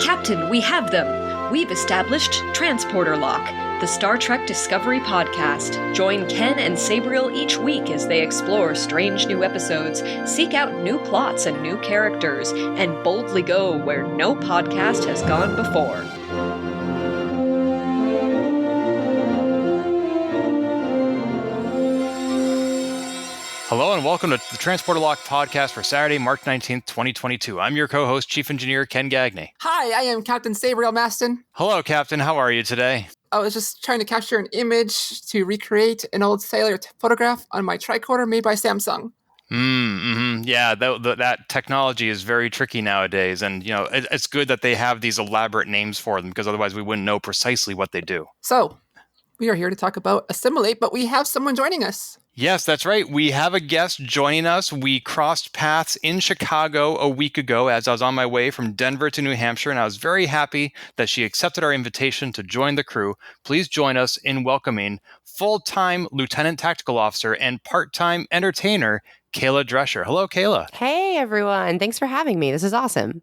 Captain, we have them! We've established Transporter Lock, the Star Trek Discovery podcast. Join Ken and Sabriel each week as they explore strange new episodes, seek out new plots and new characters, and boldly go where no podcast has gone before. Hello and welcome to the Transporter Lock podcast for Saturday, March 19th, 2022. I'm your co-host, Chief Engineer Ken Gagney. Hi, I am Captain Sabriel Maston. Hello, Captain. How are you today? I was just trying to capture an image to recreate an old sailor photograph on my tricorder made by Samsung. Yeah, that technology is very tricky nowadays. And, it's good that they have these elaborate names for them because otherwise we wouldn't know precisely what they do. So, we are here to talk about Assimilate, but we have someone joining us. Yes, that's right. We have a guest joining us. We crossed paths in Chicago a week ago as I was on my way from Denver to New Hampshire, and I was very happy that she accepted our invitation to join the crew. Please join us in welcoming full-time Lieutenant Tactical Officer and part-time entertainer, Kayla Drescher. Hello, Kayla. Hey, everyone. Thanks for having me. This is awesome.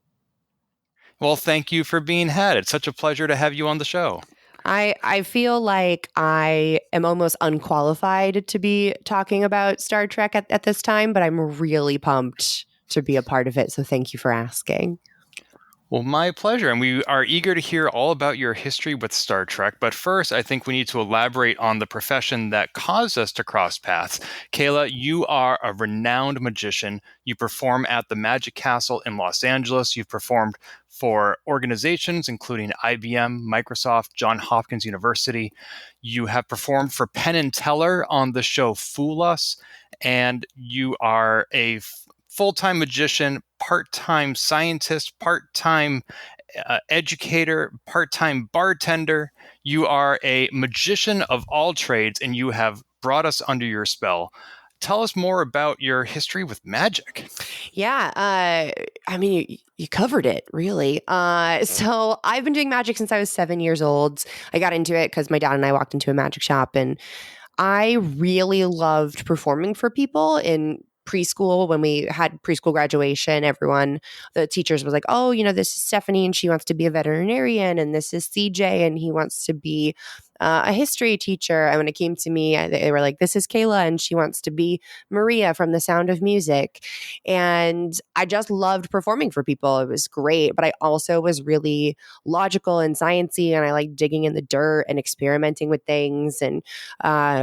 Well, thank you for being head. It's such a pleasure to have you on the show. I feel like I am almost unqualified to be talking about Star Trek at this time, but I'm really pumped to be a part of it. So thank you for asking. Well, my pleasure. And we are eager to hear all about your history with Star Trek. But first, I think we need to elaborate on the profession that caused us to cross paths. Kayla, you are a renowned magician. You perform at the Magic Castle in Los Angeles. You've performed for organizations including IBM, Microsoft, Johns Hopkins University. You have performed for Penn and Teller on the show Fool Us. And you are a full-time magician, part-time scientist, part-time educator, part-time bartender. You are a magician of all trades, and you have brought us under your spell. Tell us more about your history with magic. Yeah, you covered it, really. So I've been doing magic since I was 7 years old. I got into it because my dad and I walked into a magic shop, and I really loved performing for people in preschool. When we had preschool graduation, the teachers was like, oh, this is Stephanie and she wants to be a veterinarian, and this is CJ and he wants to be a history teacher. And when it came to me, they were like, this is Kayla and she wants to be Maria from The Sound of Music. And I just loved performing for people. It was great, but I also was really logical and sciencey, and I like digging in the dirt and experimenting with things. And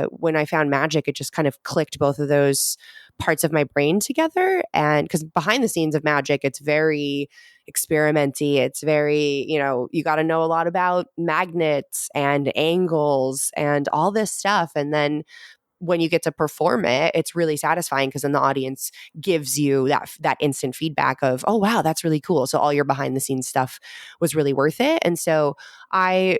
when I found magic, it just kind of clicked both of those parts of my brain together. And because behind the scenes of magic, it's very experimenty. It's very, you got to know a lot about magnets and angles and all this stuff. And then when you get to perform it, it's really satisfying because then the audience gives you that instant feedback of, oh, wow, that's really cool. So all your behind the scenes stuff was really worth it. And so I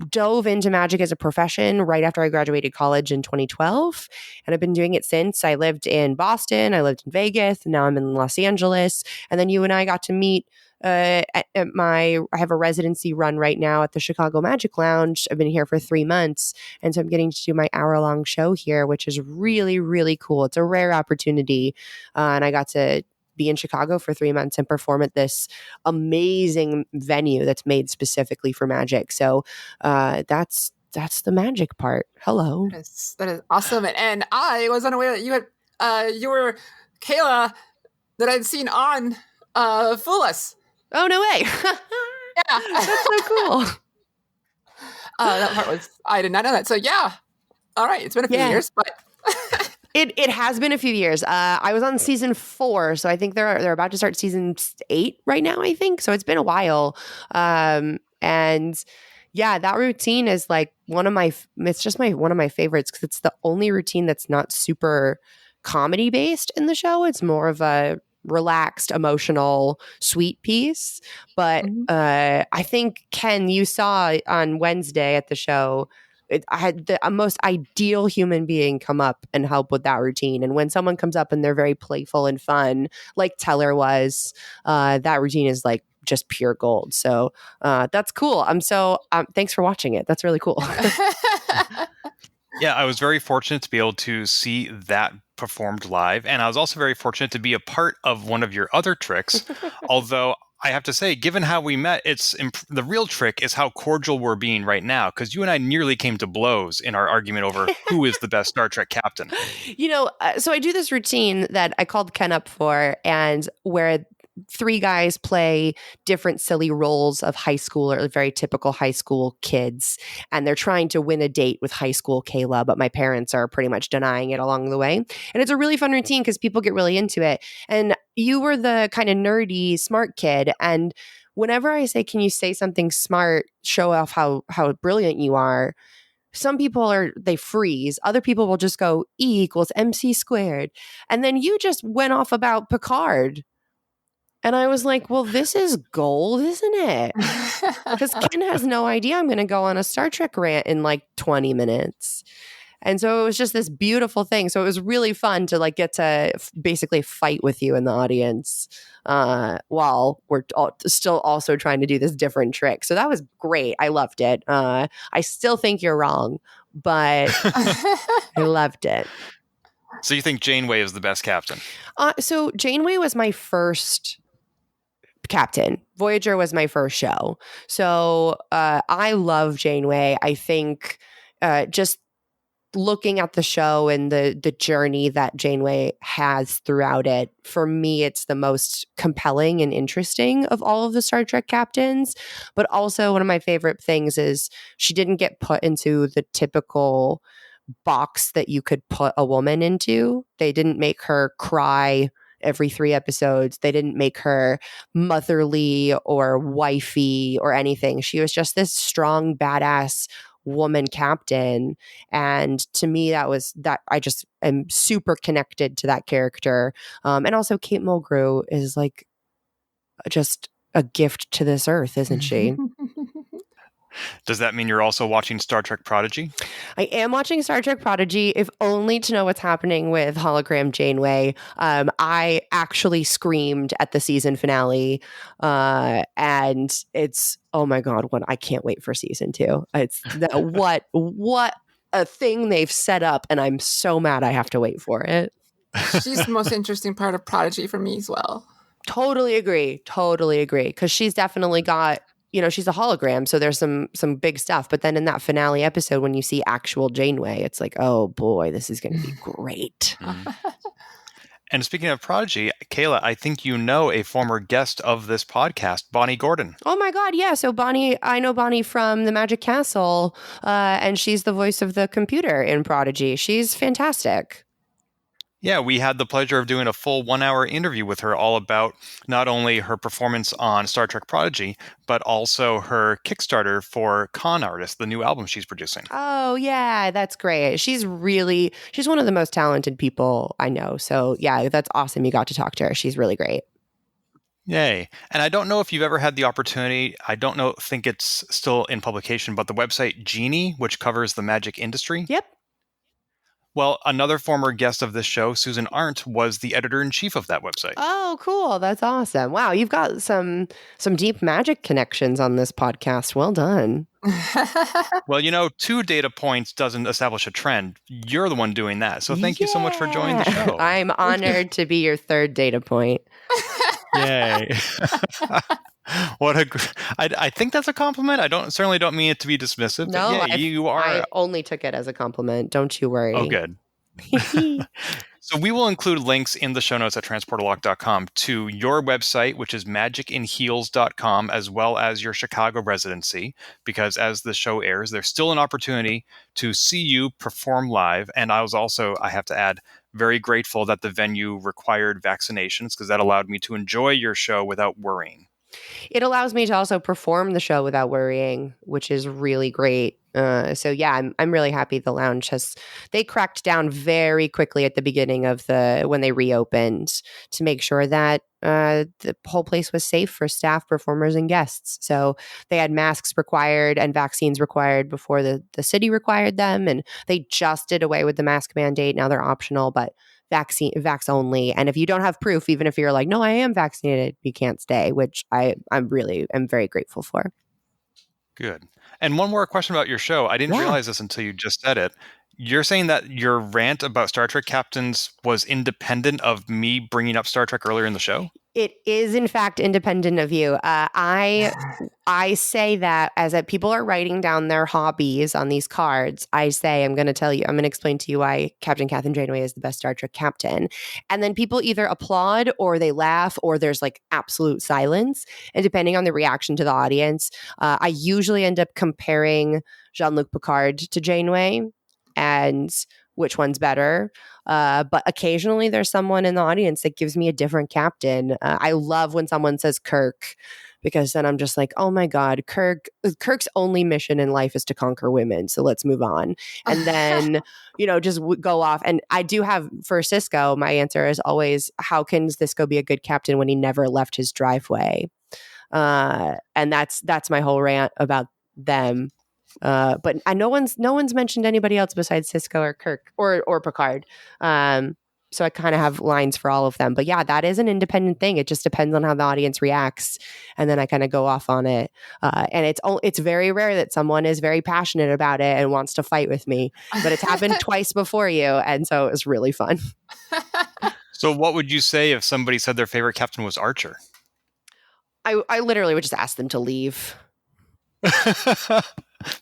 dove into magic as a profession right after I graduated college in 2012. And I've been doing it since. I lived in Boston, I lived in Vegas, and now I'm in Los Angeles. And then you and I got to meet I have a residency run right now at the Chicago Magic Lounge. I've been here for 3 months. And so I'm getting to do my hour-long show here, which is really, really cool. It's a rare opportunity. And I got to be in Chicago for 3 months and perform at this amazing venue that's made specifically for magic. So that's the magic part. Hello. That is awesome. And I was unaware that you were Kayla that I'd seen on Fool Us. Oh, no way. Yeah. That's so cool. That part I did not know that. So yeah. All right. It's been a few years, but It has been a few years. I was on season 4, so I think they're about to start season 8 right now, I think. So it's been a while. And yeah, that routine is like one of my favorites because it's the only routine that's not super comedy based in the show. It's more of a relaxed, emotional, sweet piece. But I think, Ken, you saw on Wednesday at the show, I had the most ideal human being come up and help with that routine. And when someone comes up and they're very playful and fun, like Teller was, that routine is like just pure gold. So that's cool. Thanks for watching it. That's really cool. Yeah, I was very fortunate to be able to see that performed live. And I was also very fortunate to be a part of one of your other tricks. Although I have to say, given how we met, the real trick is how cordial we're being right now, because you and I nearly came to blows in our argument over who is the best Star Trek captain. So I do this routine that I called Ken up for, and where three guys play different silly roles of high school or very typical high school kids. And they're trying to win a date with high school Kayla, but my parents are pretty much denying it along the way. And it's a really fun routine because people get really into it. And you were the kind of nerdy, smart kid. And whenever I say, can you say something smart, show off how brilliant you are, some people they freeze. Other people will just go E equals MC squared. And then you just went off about Picard. And I was like, well, this is gold, isn't it? Because Ken has no idea I'm going to go on a Star Trek rant in like 20 minutes. And so it was just this beautiful thing. So it was really fun to like get to basically fight with you in the audience while we're still also trying to do this different trick. So that was great. I loved it. I still think you're wrong, but I loved it. So you think Janeway is the best captain? So Janeway was my first captain. Voyager was my first show. So I love Janeway. I think just looking at the show and the journey that Janeway has throughout it, for me, it's the most compelling and interesting of all of the Star Trek captains. But also one of my favorite things is she didn't get put into the typical box that you could put a woman into. They didn't make her cry every 3 episodes. They didn't make her motherly or wifey or anything. She was just this strong, badass woman captain. And to me, that I just am super connected to that character. And also Kate Mulgrew is like just a gift to this earth, isn't she? Does that mean you're also watching Star Trek Prodigy? I am watching Star Trek Prodigy, if only to know what's happening with hologram Janeway. I actually screamed at the season finale, and it's, oh my God, I can't wait for season 2. It's what a thing they've set up, and I'm so mad I have to wait for it. She's the most interesting part of Prodigy for me as well. Totally agree. Because she's definitely got, she's a hologram, so there's some big stuff. But then in that finale episode, when you see actual Janeway, it's like, oh boy, this is going to be great. And speaking of Prodigy, Kayla, I think you know a former guest of this podcast, Bonnie Gordon. Oh my God, yeah. So Bonnie, I know Bonnie from the Magic Castle, and she's the voice of the computer in Prodigy. She's fantastic. Yeah, we had the pleasure of doing a full 1-hour interview with her all about not only her performance on Star Trek Prodigy, but also her Kickstarter for Con Artist, the new album she's producing. Oh, yeah, that's great. She's one of the most talented people I know. So yeah, that's awesome. You got to talk to her. She's really great. Yay. And I don't know if you've ever had the opportunity, think it's still in publication, but the website Genie, which covers the magic industry. Yep. Well, another former guest of this show, Susan Arndt, was the editor-in-chief of that website. Oh, cool. That's awesome. Wow, you've got some deep magic connections on this podcast. Well done. Well, 2 data points doesn't establish a trend. You're the one doing that. So thank you so much for joining the show. I'm honored to be your 3rd data point. Yay. I think that's a compliment. Certainly don't mean it to be dismissive. No, yeah, you are. I only took it as a compliment. Don't you worry. Oh, good. So we will include links in the show notes at transporterlock.com to your website, which is magicinheels.com, as well as your Chicago residency, because as the show airs, there's still an opportunity to see you perform live. And I was also, I have to add, very grateful that the venue required vaccinations, because that allowed me to enjoy your show without worrying. It allows me to also perform the show without worrying, which is really great. So yeah, I'm really happy the lounge they cracked down very quickly at the beginning of when they reopened to make sure that the whole place was safe for staff, performers, and guests. So they had masks required and vaccines required before the city required them, and they just did away with the mask mandate. Now they're optional, but vax only. And if you don't have proof, even if you're like, no, I am vaccinated, you can't stay, which I'm very grateful for. Good. And one more question about your show. I didn't realize this until you just said it. You're saying that your rant about Star Trek captains was independent of me bringing up Star Trek earlier in the show? It is, in fact, independent of you. I say that as people are writing down their hobbies on these cards, I say, I'm going to explain to you why Captain Catherine Janeway is the best Star Trek captain. And then people either applaud or they laugh or there's like absolute silence. And depending on the reaction to the audience, I usually end up comparing Jean-Luc Picard to Janeway and which one's better. But occasionally there's someone in the audience that gives me a different captain. I love when someone says Kirk, because then I'm just like, oh my God, Kirk's only mission in life is to conquer women. So let's move on. And then, just go off. And I do have, for Sisko, my answer is always, how can Sisko be a good captain when he never left his driveway? And that's my whole rant about them. But no one's mentioned anybody else besides Sisko or Kirk or Picard. So I kind of have lines for all of them. But yeah, that is an independent thing. It just depends on how the audience reacts, and then I kind of go off on it. And it's very rare that someone is very passionate about it and wants to fight with me. But it's happened twice before you, and so it was really fun. So what would you say if somebody said their favorite captain was Archer? I literally would just ask them to leave.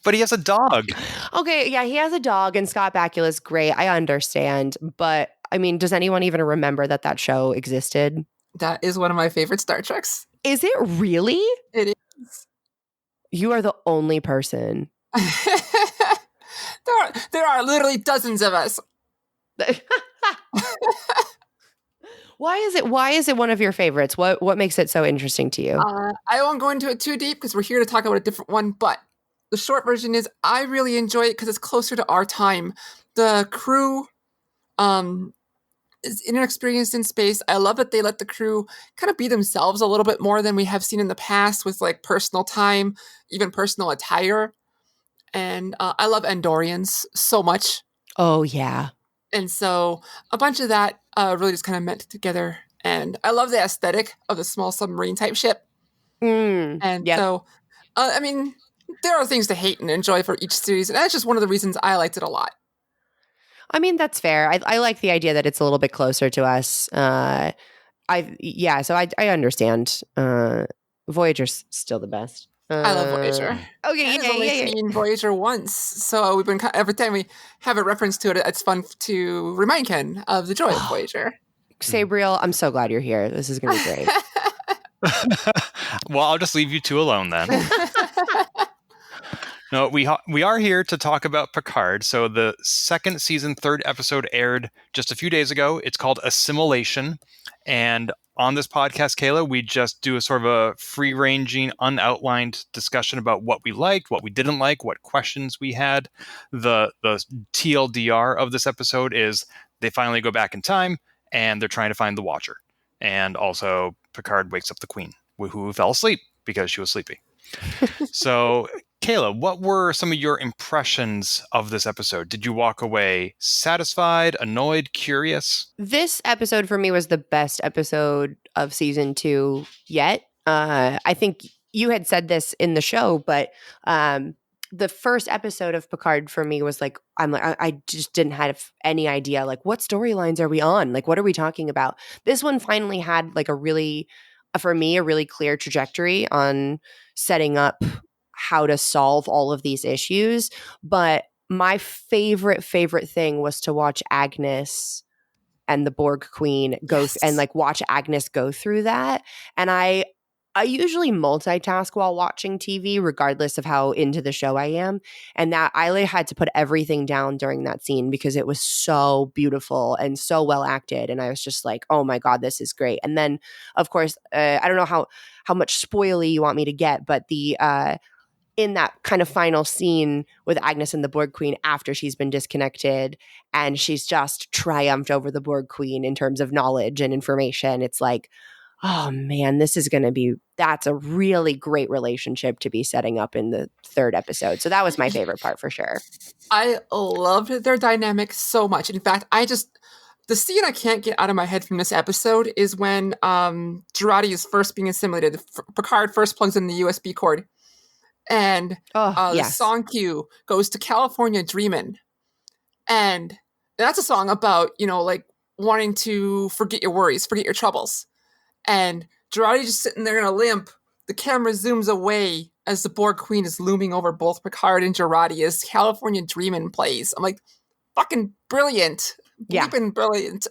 But he has a dog. Okay, yeah, he has a dog, and Scott Bakula's great. I understand. But, I mean, does anyone even remember that show existed? That is one of my favorite Star Treks. Is it really? It is. You are the only person. There are literally dozens of us. Why is it one of your favorites? What makes it so interesting to you? I won't go into it too deep because we're here to talk about a different one, but the short version is I really enjoy it because it's closer to our time. The crew is inexperienced in space. I love that they let the crew kind of be themselves a little bit more than we have seen in the past with like personal time, even personal attire. And I love Andorians so much. Oh, yeah. And so a bunch of that really just kind of meant together. And I love the aesthetic of the small submarine type ship. So, I mean, there are things to hate and enjoy for each series. And that's just one of the reasons I liked it a lot. I mean, that's fair. I like the idea that it's a little bit closer to us. So I understand. Voyager's still the best. I love Voyager. Okay, I've only seen Voyager once, so we've been every time we have a reference to it, it's fun to remind Ken of the joy of Voyager. Sabriel, I'm so glad you're here. This is going to be great. Well, I'll just leave you two alone then. No, we are here to talk about Picard. So the second season, third episode aired just a few days ago. It's called Assimilation. And on this podcast, Kayla, we just do a sort of a free-ranging, unoutlined discussion about what we liked, what we didn't like, what questions we had. The TLDR of this episode is they finally go back in time and they're trying to find the Watcher. And also Picard wakes up the Queen, who fell asleep because she was sleepy. So, Kayla, what were some of your impressions of this episode? Did you walk away satisfied, annoyed, curious? This episode for me was the best episode of season 2 yet. I think you had said this in the show, but the first episode of Picard for me was like, I just didn't have any idea, like, what storylines are we on? Like, what are we talking about? This one finally had like a really clear trajectory on setting up how to solve all of these issues. But my favorite thing was to watch Agnes and the Borg Queen go and like watch Agnes go through that. And I usually multitask while watching TV, regardless of how into the show I am. And that I had to put everything down during that scene because it was so beautiful and so well acted. And I was just like, oh my God, this is great. And then, of course, I don't know how much spoily you want me to get, but the in that kind of final scene with Agnes and the Borg Queen after she's been disconnected and she's just triumphed over the Borg Queen in terms of knowledge and information. It's like, oh man, that's a really great relationship to be setting up in the third episode. So that was my favorite part for sure. I loved their dynamic so much. In fact, the scene I can't get out of my head from this episode is when Jurati is first being assimilated. Picard first plugs in the USB cord. And the song cue goes to California Dreamin'. And that's a song about, like wanting to forget your worries, forget your troubles. and Girardi just sitting there in a limp. The camera zooms away as the Borg Queen is looming over both Picard and Girardi as California Dreamin' plays. I'm like, fucking brilliant. Yeah. Bleeping brilliant.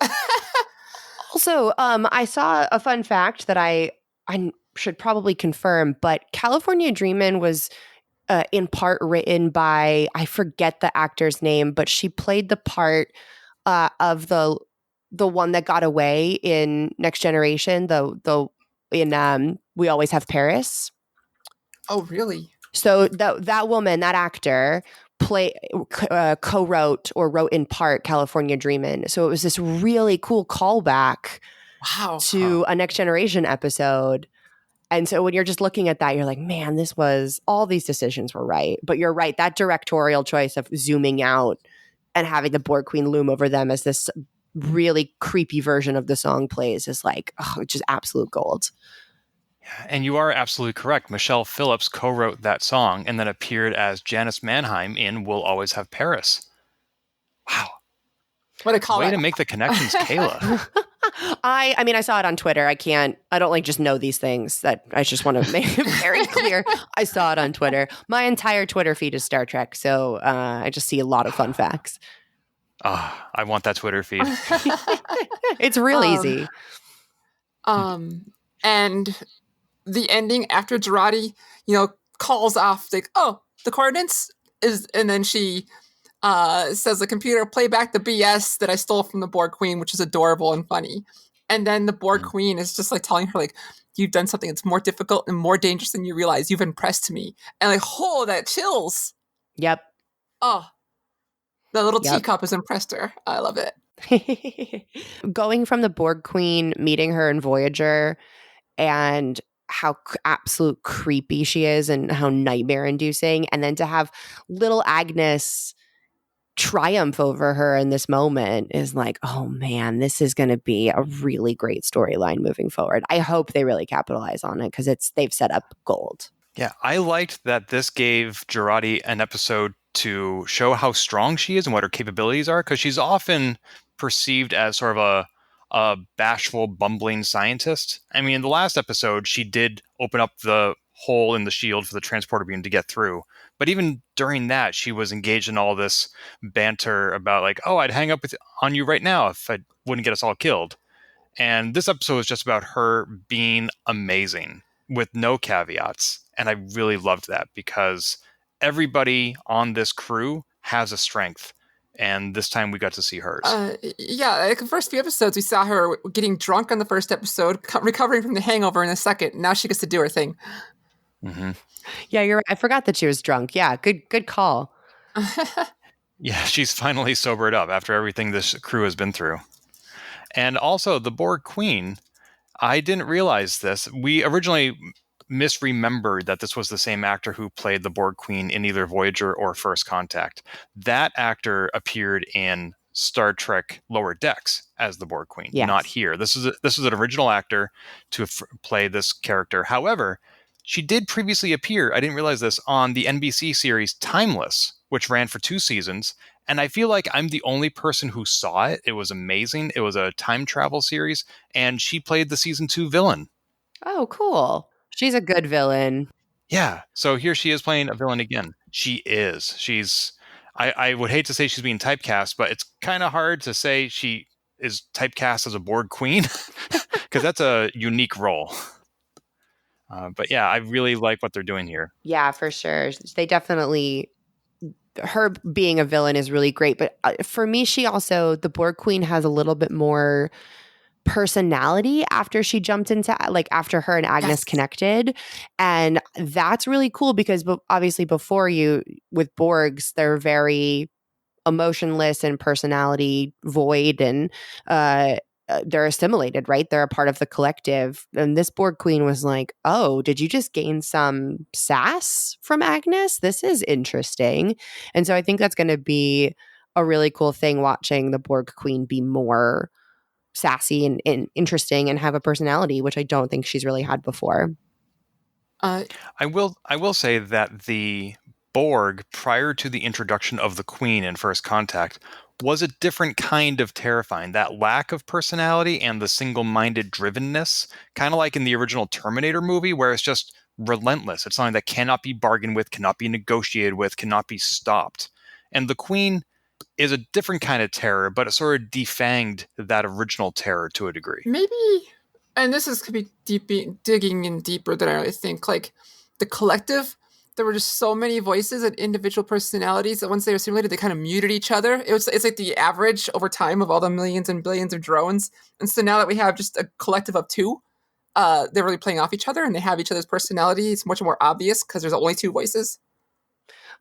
Also, I saw a fun fact that I should probably confirm, but California Dreamin' was in part written by, I forget the actor's name, but she played the part of the one that got away in Next Generation, in We Always Have Paris. Oh, really? So that woman, that actor, co-wrote or wrote in part California Dreamin'. So it was this really cool callback to a Next Generation episode. And so when you're just looking at that, you're like, man, all these decisions were right. But you're right, that directorial choice of zooming out and having the Borg Queen loom over them as this really creepy version of the song plays is like, just absolute gold. And you are absolutely correct. Michelle Phillips co-wrote that song and then appeared as Janice Mannheim in We'll Always Have Paris. Wow. What a call. Way to make the connections, Kayla. I saw it on Twitter. I don't like just know these things. That I just want to make it very clear. I saw it on Twitter. My entire Twitter feed is Star Trek. So I just see a lot of fun facts. I want that Twitter feed. It's real easy. And the ending after Girardi, calls off the coordinates and then she says the computer play back the BS that I stole from the Borg Queen, which is adorable and funny. And then the Borg Queen is just like telling her like, you've done something that's more difficult and more dangerous than you realize. You've impressed me. And like, that chills. Yep. Oh, the little teacup has impressed her. I love it. Going from the Borg Queen, meeting her in Voyager, and how absolute creepy she is and how nightmare inducing. And then to have little Agnes triumph over her in this moment is like, oh man, this is going to be a really great storyline moving forward. I hope they really capitalize on it because they've set up gold. Yeah, I liked that this gave Girardi an episode to show how strong she is and what her capabilities are, because she's often perceived as sort of a bashful, bumbling scientist. I mean, in the last episode, she did open up the hole in the shield for the transporter beam to get through. But even during that, she was engaged in all this banter about like, oh, I'd hang up on you right now if I wouldn't get us all killed. And this episode is just about her being amazing with no caveats. And I really loved that because everybody on this crew has a strength. And this time we got to see hers. Like the first few episodes, we saw her getting drunk on the first episode, recovering from the hangover in the second. Now she gets to do her thing. Mm-hmm. Yeah, you're right. I forgot that she was drunk. Yeah, good call. Yeah, she's finally sobered up after everything this crew has been through. And also, the Borg Queen, I didn't realize this. We originally misremembered that this was the same actor who played the Borg Queen in either Voyager or First Contact. That actor appeared in Star Trek Lower Decks as the Borg Queen, not here. This is an original actor to play this character. However, she did previously appear, I didn't realize this, on the NBC series Timeless, which ran for 2 seasons. And I feel like I'm the only person who saw it. It was amazing. It was a time travel series, and she played the season 2 villain. Oh, cool. She's a good villain. Yeah. So here she is playing a villain again. She is. I would hate to say she's being typecast, but it's kind of hard to say she is typecast as a Borg Queen because that's a unique role. But yeah, I really like what they're doing here. Yeah, for sure. They definitely, her being a villain is really great. But for me, the Borg Queen has a little bit more personality after she jumped into, like, after her and Agnes connected. And that's really cool because obviously before with Borgs, they're very emotionless and personality void, and they're assimilated, right? They're a part of the collective. And this Borg Queen was like, oh, did you just gain some sass from Agnes? This is interesting. And so I think that's going to be a really cool thing, watching the Borg Queen be more sassy and interesting and have a personality, which I don't think she's really had before. I will say that the Borg, prior to the introduction of the Queen in First Contact, was a different kind of terrifying. That lack of personality and the single-minded drivenness, kind of like in the original Terminator movie, where it's just relentless. It's something that cannot be bargained with, cannot be negotiated with, cannot be stopped. And the Queen is a different kind of terror, but it sort of defanged that original terror to a degree. Maybe, and this is could be digging in deeper than I think. Like the collective, there were just so many voices and individual personalities that once they were simulated, they kind of muted each other. It's like the average over time of all the millions and billions of drones. And so now that we have just a collective of two, they're really playing off each other and they have each other's personality. It's much more obvious because there's only two voices.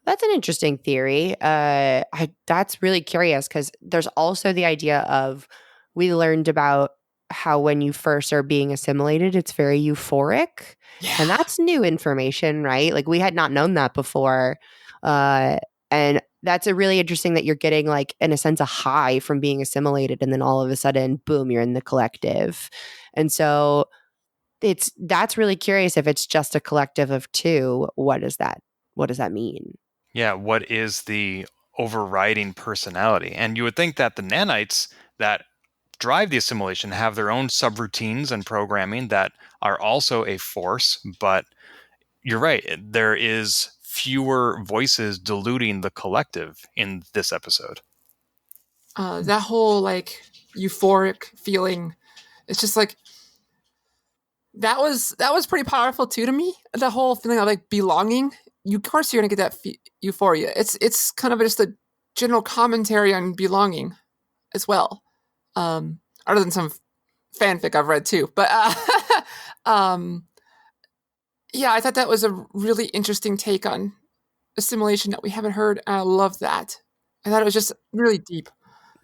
That's an interesting theory. That's really curious because there's also the idea of we learned about how when you first are being assimilated, it's very euphoric. Yeah. And that's new information, right? Like we had not known that before. And that's a really interesting that you're getting like, in a sense, a high from being assimilated. And then all of a sudden, boom, you're in the collective. And so that's really curious if it's just a collective of two. What does that mean? Yeah, what is the overriding personality? And you would think that the nanites that drive the assimilation have their own subroutines and programming that are also a force, but you're right, there is fewer voices diluting the collective in this episode. That whole like euphoric feeling, it's just like that was pretty powerful too to me. The whole feeling of like belonging. Of course, you're gonna get that euphoria. It's kind of just a general commentary on belonging, as well. Other than some fanfic I've read too, but yeah, I thought that was a really interesting take on assimilation that we haven't heard. And I love that. I thought it was just really deep.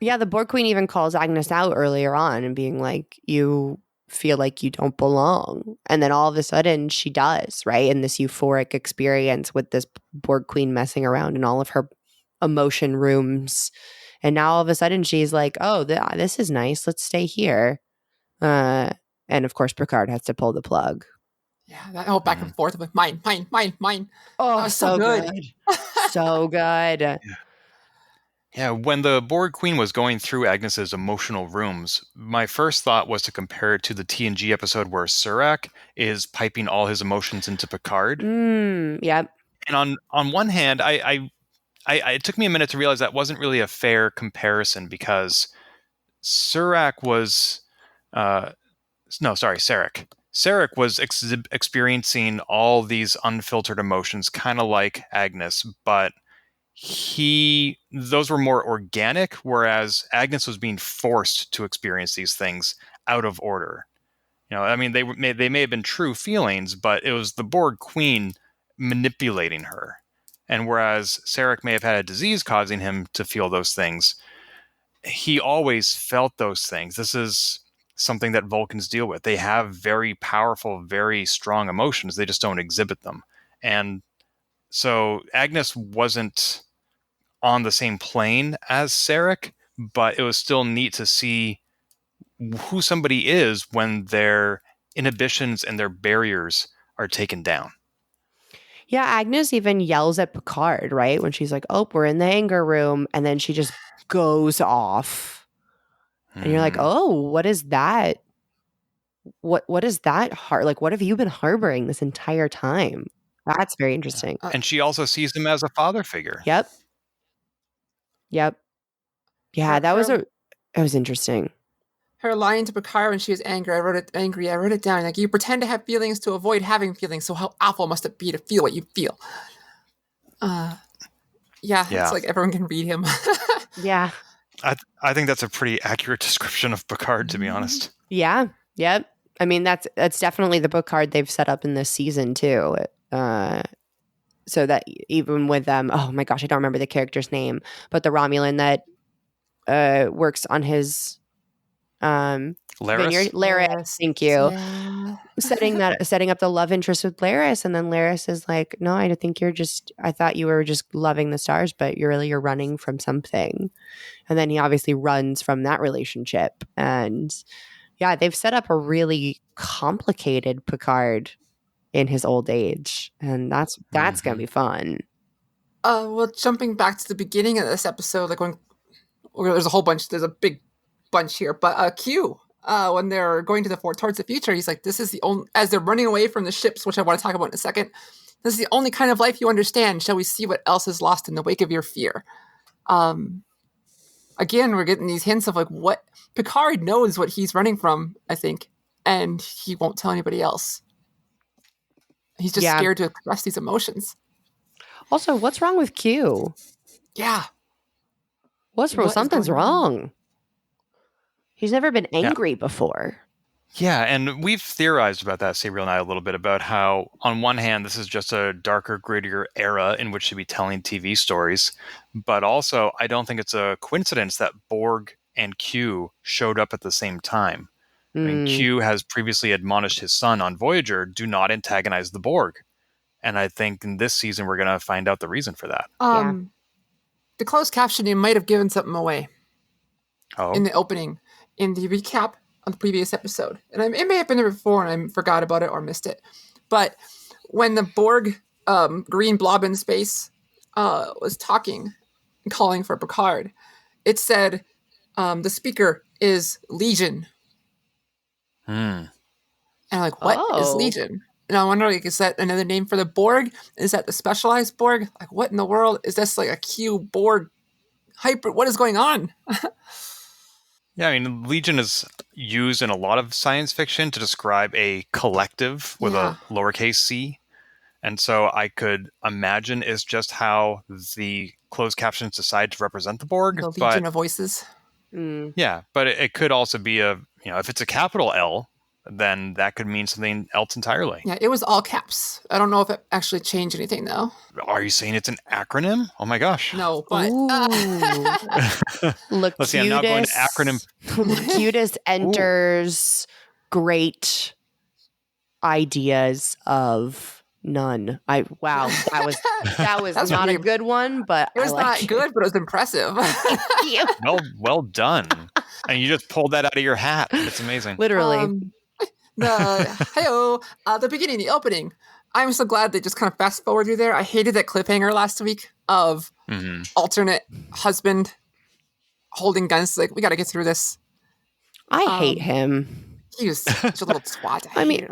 Yeah, the Borg Queen even calls Agnes out earlier on and being like, you feel like you don't belong. And then all of a sudden she does, right? In this euphoric experience with this Borg Queen messing around in all of her emotion rooms. And now all of a sudden she's like, oh, this is nice. Let's stay here. And of course, Picard has to pull the plug. Yeah, that whole back and forth with mine. Oh, so good. So good. Yeah, when the Borg Queen was going through Agnes's emotional rooms, my first thought was to compare it to the TNG episode where Surak is piping all his emotions into Picard. Yep. And on one hand, it took me a minute to realize that wasn't really a fair comparison because Sarek was experiencing all these unfiltered emotions, kind of like Agnes, but those were more organic, whereas Agnes was being forced to experience these things out of order. You know, I mean, they may have been true feelings, but it was the Borg Queen manipulating her. And whereas Sarek may have had a disease causing him to feel those things, he always felt those things. This is something that Vulcans deal with. They have very powerful, very strong emotions. They just don't exhibit them. And so Agnes wasn't on the same plane as Sarek, but it was still neat to see who somebody is when their inhibitions and their barriers are taken down. Yeah, Agnes even yells at Picard, right? When she's like, oh, we're in the anger room. And then she just goes off. And you're like, oh, what is that? What is that like, what have you been harboring this entire time? That's very interesting. And she also sees him as a father figure. Yep. Yeah, that was interesting. Her line to Picard when she was angry, I wrote it down. Like, you pretend to have feelings to avoid having feelings, so how awful must it be to feel what you feel? Yeah. It's like everyone can read him. Yeah. I think that's a pretty accurate description of Picard, to be honest. Yeah. Yep. I mean, that's definitely the Picard they've set up in this season too. So that even with oh my gosh, I don't remember the character's name, but the Romulan that works on his Laris? vineyard. Laris, thank you. Yeah. Setting up the love interest with Laris, and then Laris is like, no, I think I thought you were just loving the stars, but you're running from something. And then he obviously runs from that relationship. And yeah, they've set up a really complicated Picard in his old age, and that's gonna be fun. Well, jumping back to the beginning of this episode, like there's a whole bunch, there's a big bunch here, but Q, when they're going towards the future, he's like, this is the only, as they're running away from the ships, which I want to talk about in a second, this is the only kind of life you understand. Shall we see what else is lost in the wake of your fear? Again, we're getting these hints of like what Picard knows what he's running from, I think, and he won't tell anybody else. He's just scared to express these emotions. Also, what's wrong with Q? Yeah. Something's wrong. He's never been angry before. Yeah, and we've theorized about that, Sabriel and I, a little bit about how, on one hand, this is just a darker, grittier era in which to be telling TV stories. But also, I don't think it's a coincidence that Borg and Q showed up at the same time. I mean, Q has previously admonished his son on Voyager, do not antagonize the Borg. And I think in this season, we're going to find out the reason for that. The closed captioning might have given something away in the opening, in the recap on the previous episode. And it may have been there before and I forgot about it or missed it. But when the Borg green blob in space was talking and calling for Picard, it said the speaker is Legion. And I'm like, what is Legion? And I wonder, like, is that another name for the Borg? Is that the specialized Borg? Like, what in the world? Is this like a Q Borg hybrid? What is going on? Yeah, I mean, Legion is used in a lot of science fiction to describe a collective with a lowercase c. And so I could imagine it's just how the closed captions decide to represent the Borg. The Legion of Voices. Yeah, but it could also be if it's a capital L, then that could mean something else entirely. Yeah, it was all caps. I don't know if it actually changed anything, though. Are you saying it's an acronym? Oh my gosh. No, but... Let's see, I'm not going to acronym. Locutus enters great ideas of none. Wow, that was not a good one, but it was not good, but it was impressive. Well done. And you just pulled that out of your hat. It's amazing. Literally. The beginning, the opening. I'm so glad they just kind of fast forward through there. I hated that cliffhanger last week of alternate husband holding guns. Like, we got to get through this. I hate him. He was such a little twat. I mean,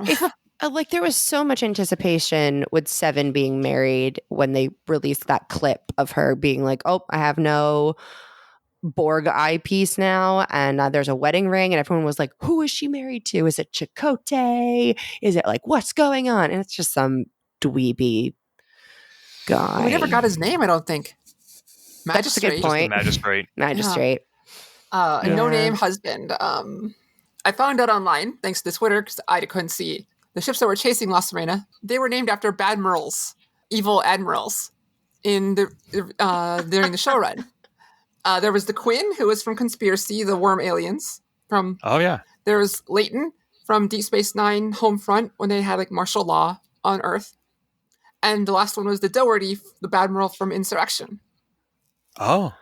there was so much anticipation with Seven being married when they released that clip of her being like, oh, I have no Borg eyepiece now, and there's a wedding ring, and everyone was like, who is she married to? Is it Chakotay? Is it like, what's going on? And it's just some dweeby guy. We never got his name, I don't think. Magistrate. That's a good point. Magistrate. A no-name husband. I found out online, thanks to Twitter, because I couldn't see. The ships that were chasing La Serena, they were named after badmirals, evil admirals, in the during the show run. There was the Quinn, who was from Conspiracy, the worm aliens. There was Leighton from Deep Space Nine Homefront, when they had like martial law on Earth. And the last one was the Doherty, the Badmiral from Insurrection. Oh,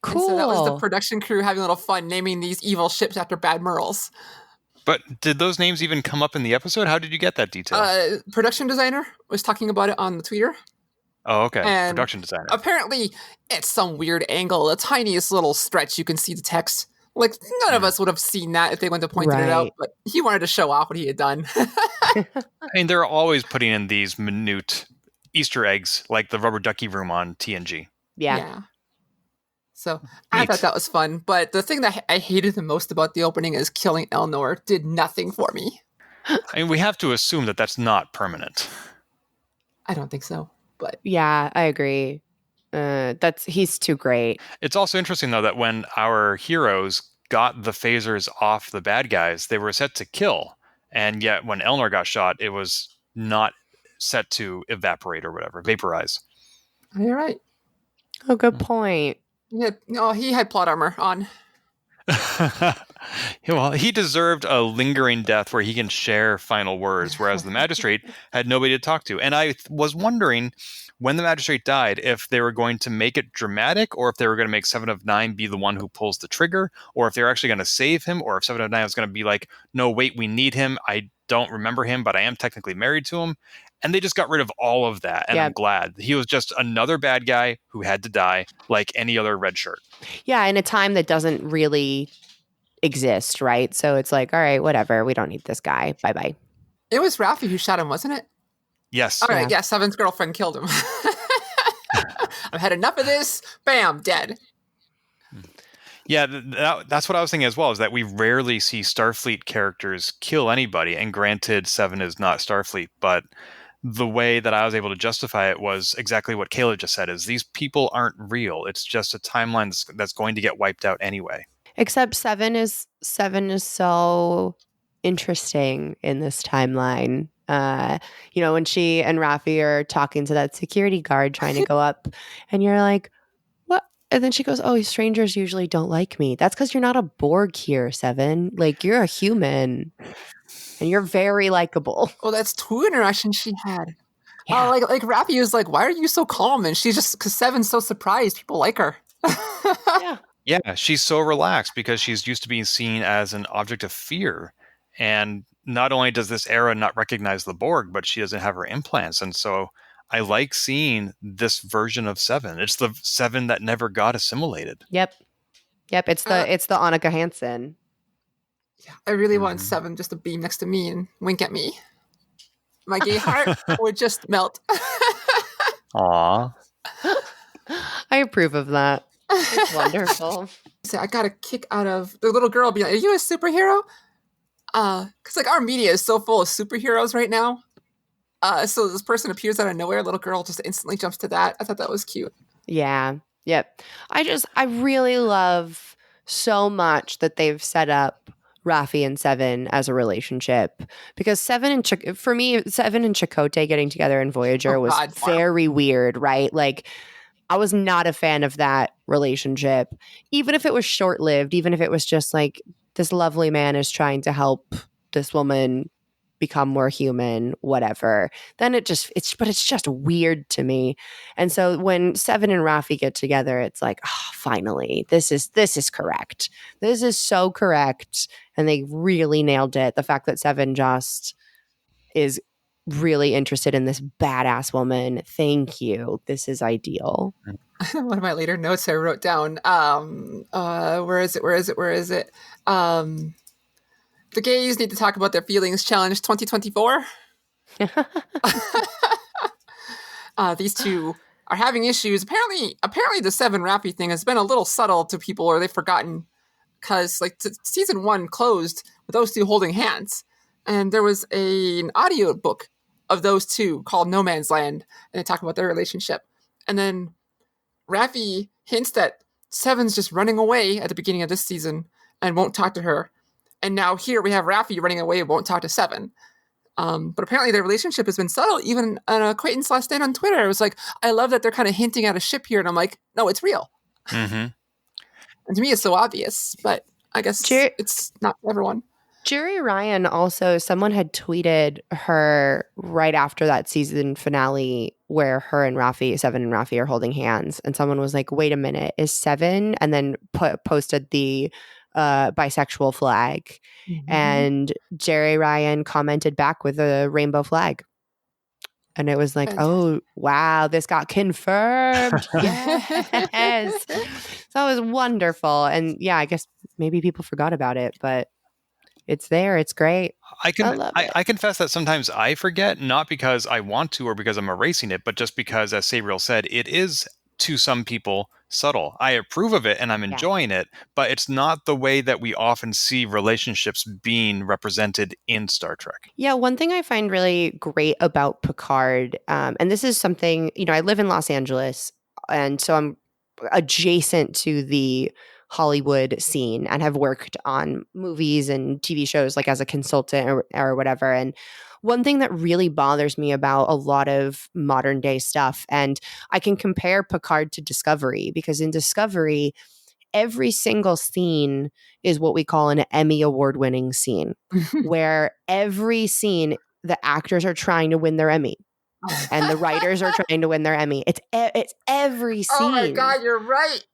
cool. And so that was the production crew having a little fun naming these evil ships after Badmirals. But did those names even come up in the episode? How did you get that detail? Production designer was talking about it on the Twitter. Oh, okay. And production designer. Apparently, it's some weird angle. The tiniest little stretch, you can see the text. Like, none of us would have seen that if they went to point it out, but he wanted to show off what he had done. I mean, they're always putting in these minute Easter eggs, like the rubber ducky room on TNG. Yeah. So I thought that was fun. But the thing that I hated the most about the opening is killing Elnor did nothing for me. I mean, we have to assume that that's not permanent. I don't think so. But yeah, I agree. He's too great. It's also interesting, though, that when our heroes got the phasers off the bad guys, they were set to kill. And yet when Elnor got shot, it was not set to evaporate or whatever, vaporize. You're right. Oh, good point. Yeah, he had plot armor on. Well, he deserved a lingering death where he can share final words, whereas the magistrate had nobody to talk to. And I was wondering, when the magistrate died, if they were going to make it dramatic, or if they were going to make 7 of 9 be the one who pulls the trigger, or if they were actually going to save him, or if 7 of 9 was going to be like, no, wait, we need him. I don't remember him, but I am technically married to him. And they just got rid of all of that. And I'm glad. He was just another bad guy who had to die like any other red shirt. Yeah, in a time that doesn't really exist, right? So it's like, all right, whatever. We don't need this guy. Bye-bye. It was Raffi who shot him, wasn't it? Yes. All right, yeah, Seven's girlfriend killed him. I've had enough of this. Bam, dead. Yeah, that's what I was thinking as well, is that we rarely see Starfleet characters kill anybody. And granted, Seven is not Starfleet, but the way that I was able to justify it was exactly what Kayla just said, is these people aren't real. It's just a timeline that's going to get wiped out anyway. Except Seven is so interesting in this timeline. When she and Raffi are talking to that security guard trying to go up, and you're like, what? And then she goes, oh, strangers usually don't like me. That's because you're not a Borg here, Seven. Like, you're a human. And you're very likable. Well, that's two interactions she had. Yeah. Like Raffi was like, why are you so calm? And she's just, because Seven's so surprised. People like her. Yeah. Yeah, she's so relaxed because she's used to being seen as an object of fear. And not only does this era not recognize the Borg, but she doesn't have her implants. And so I like seeing this version of Seven. It's the Seven that never got assimilated. Yep. It's the Annika Hansen. Yeah, I really want Seven just to beam next to me and wink at me. My gay heart would just melt. Aw. I approve of that. It's wonderful. So I got a kick out of the little girl being like, are you a superhero? Because like our media is so full of superheroes right now. So this person appears out of nowhere, little girl just instantly jumps to that. I thought that was cute. Yeah. Yep. I really love so much that they've set up Raffi and Seven as a relationship, because Seven and Chakotay getting together in Voyager was very weird, right? Like, I was not a fan of that relationship, even if it was short-lived, even if it was just like this lovely man is trying to help this woman become more human, whatever. Then it's just weird to me. And so when Seven and Raffi get together, it's like, oh, finally, this is correct. This is so correct. And they really nailed it. The fact that Seven just is really interested in this badass woman. Thank you. This is ideal. One of my later notes I wrote down, where is it? The gays need to talk about their feelings challenge 2024. These two are having issues. Apparently the Seven Raffi thing has been a little subtle to people, or they've forgotten, because like season 1 closed with those two holding hands. And there was an audio book of those two called No Man's Land, and they talk about their relationship. And then Raffi hints that Seven's just running away at the beginning of this season and won't talk to her. And now here we have Raffi running away and won't talk to Seven. But apparently their relationship has been subtle. Even an acquaintance last night on Twitter, it was like, I love that they're kind of hinting at a ship here. And I'm like, no, it's real. Mm-hmm. And to me, it's so obvious, but I guess it's not for everyone. Jerry Ryan also, someone had tweeted her right after that season finale where her and Raffi, Seven and Raffi are holding hands. And someone was like, wait a minute, is Seven? And then posted the bisexual flag. Mm-hmm. And Jerry Ryan commented back with a rainbow flag. And it was like, oh, wow, this got confirmed. Yes. So it was wonderful. And yeah, I guess maybe people forgot about it, but it's there. It's great. I confess that sometimes I forget, not because I want to or because I'm erasing it, but just because, as Sabriel said, it is to some people subtle. I approve of it and I'm enjoying it, but it's not the way that we often see relationships being represented in Star Trek. Yeah, one thing I find really great about Picard, and this is something, I live in Los Angeles, and so I'm adjacent to the Hollywood scene and have worked on movies and TV shows like as a consultant or whatever. And one thing that really bothers me about a lot of modern day stuff, and I can compare Picard to Discovery, because in Discovery, every single scene is what we call an Emmy award winning scene, where every scene, the actors are trying to win their Emmy. And the writers are trying to win their Emmy. It's every scene. Oh my God, you're right.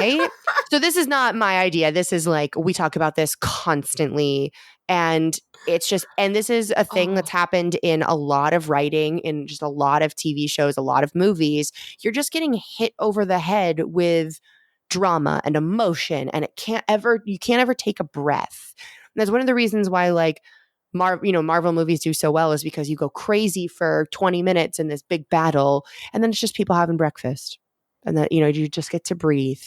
Right? So this is not my idea. This is like, we talk about this constantly. And it's just, and this is a thing that's happened in a lot of writing, in just a lot of TV shows, a lot of movies. You're just getting hit over the head with drama and emotion, and you can't ever take a breath. And that's one of the reasons why, like, Marvel movies do so well, is because you go crazy for 20 minutes in this big battle, and then it's just people having breakfast. And then, you just get to breathe.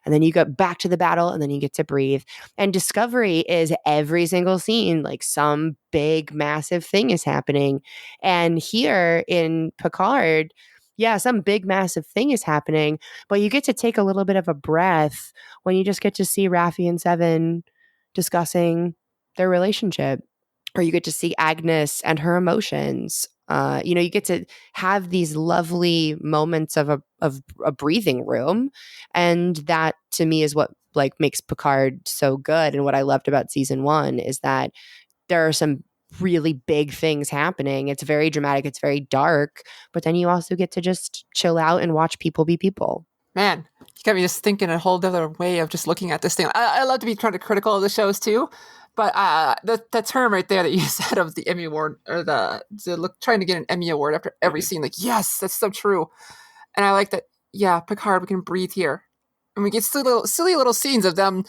And then you go back to the battle, and then you get to breathe. And Discovery is every single scene, like some big, massive thing is happening. And here in Picard, yeah, some big, massive thing is happening, but you get to take a little bit of a breath when you just get to see Raffi and Seven discussing their relationship, or you get to see Agnes and her emotions. You get to have these lovely moments of a breathing room, and that to me is what like makes Picard so good. And what I loved about season 1 is that there are some really big things happening. It's very dramatic, it's very dark, but then you also get to just chill out and watch people be people. Man, you got me just thinking a whole other way of just looking at this thing. I love to be kind of critical of the shows too, but the term right there that you said of the Emmy Award, or trying to get an Emmy Award after every scene, like, yes, that's so true. And I like that. Yeah, Picard, we can breathe here, and we get silly little scenes of them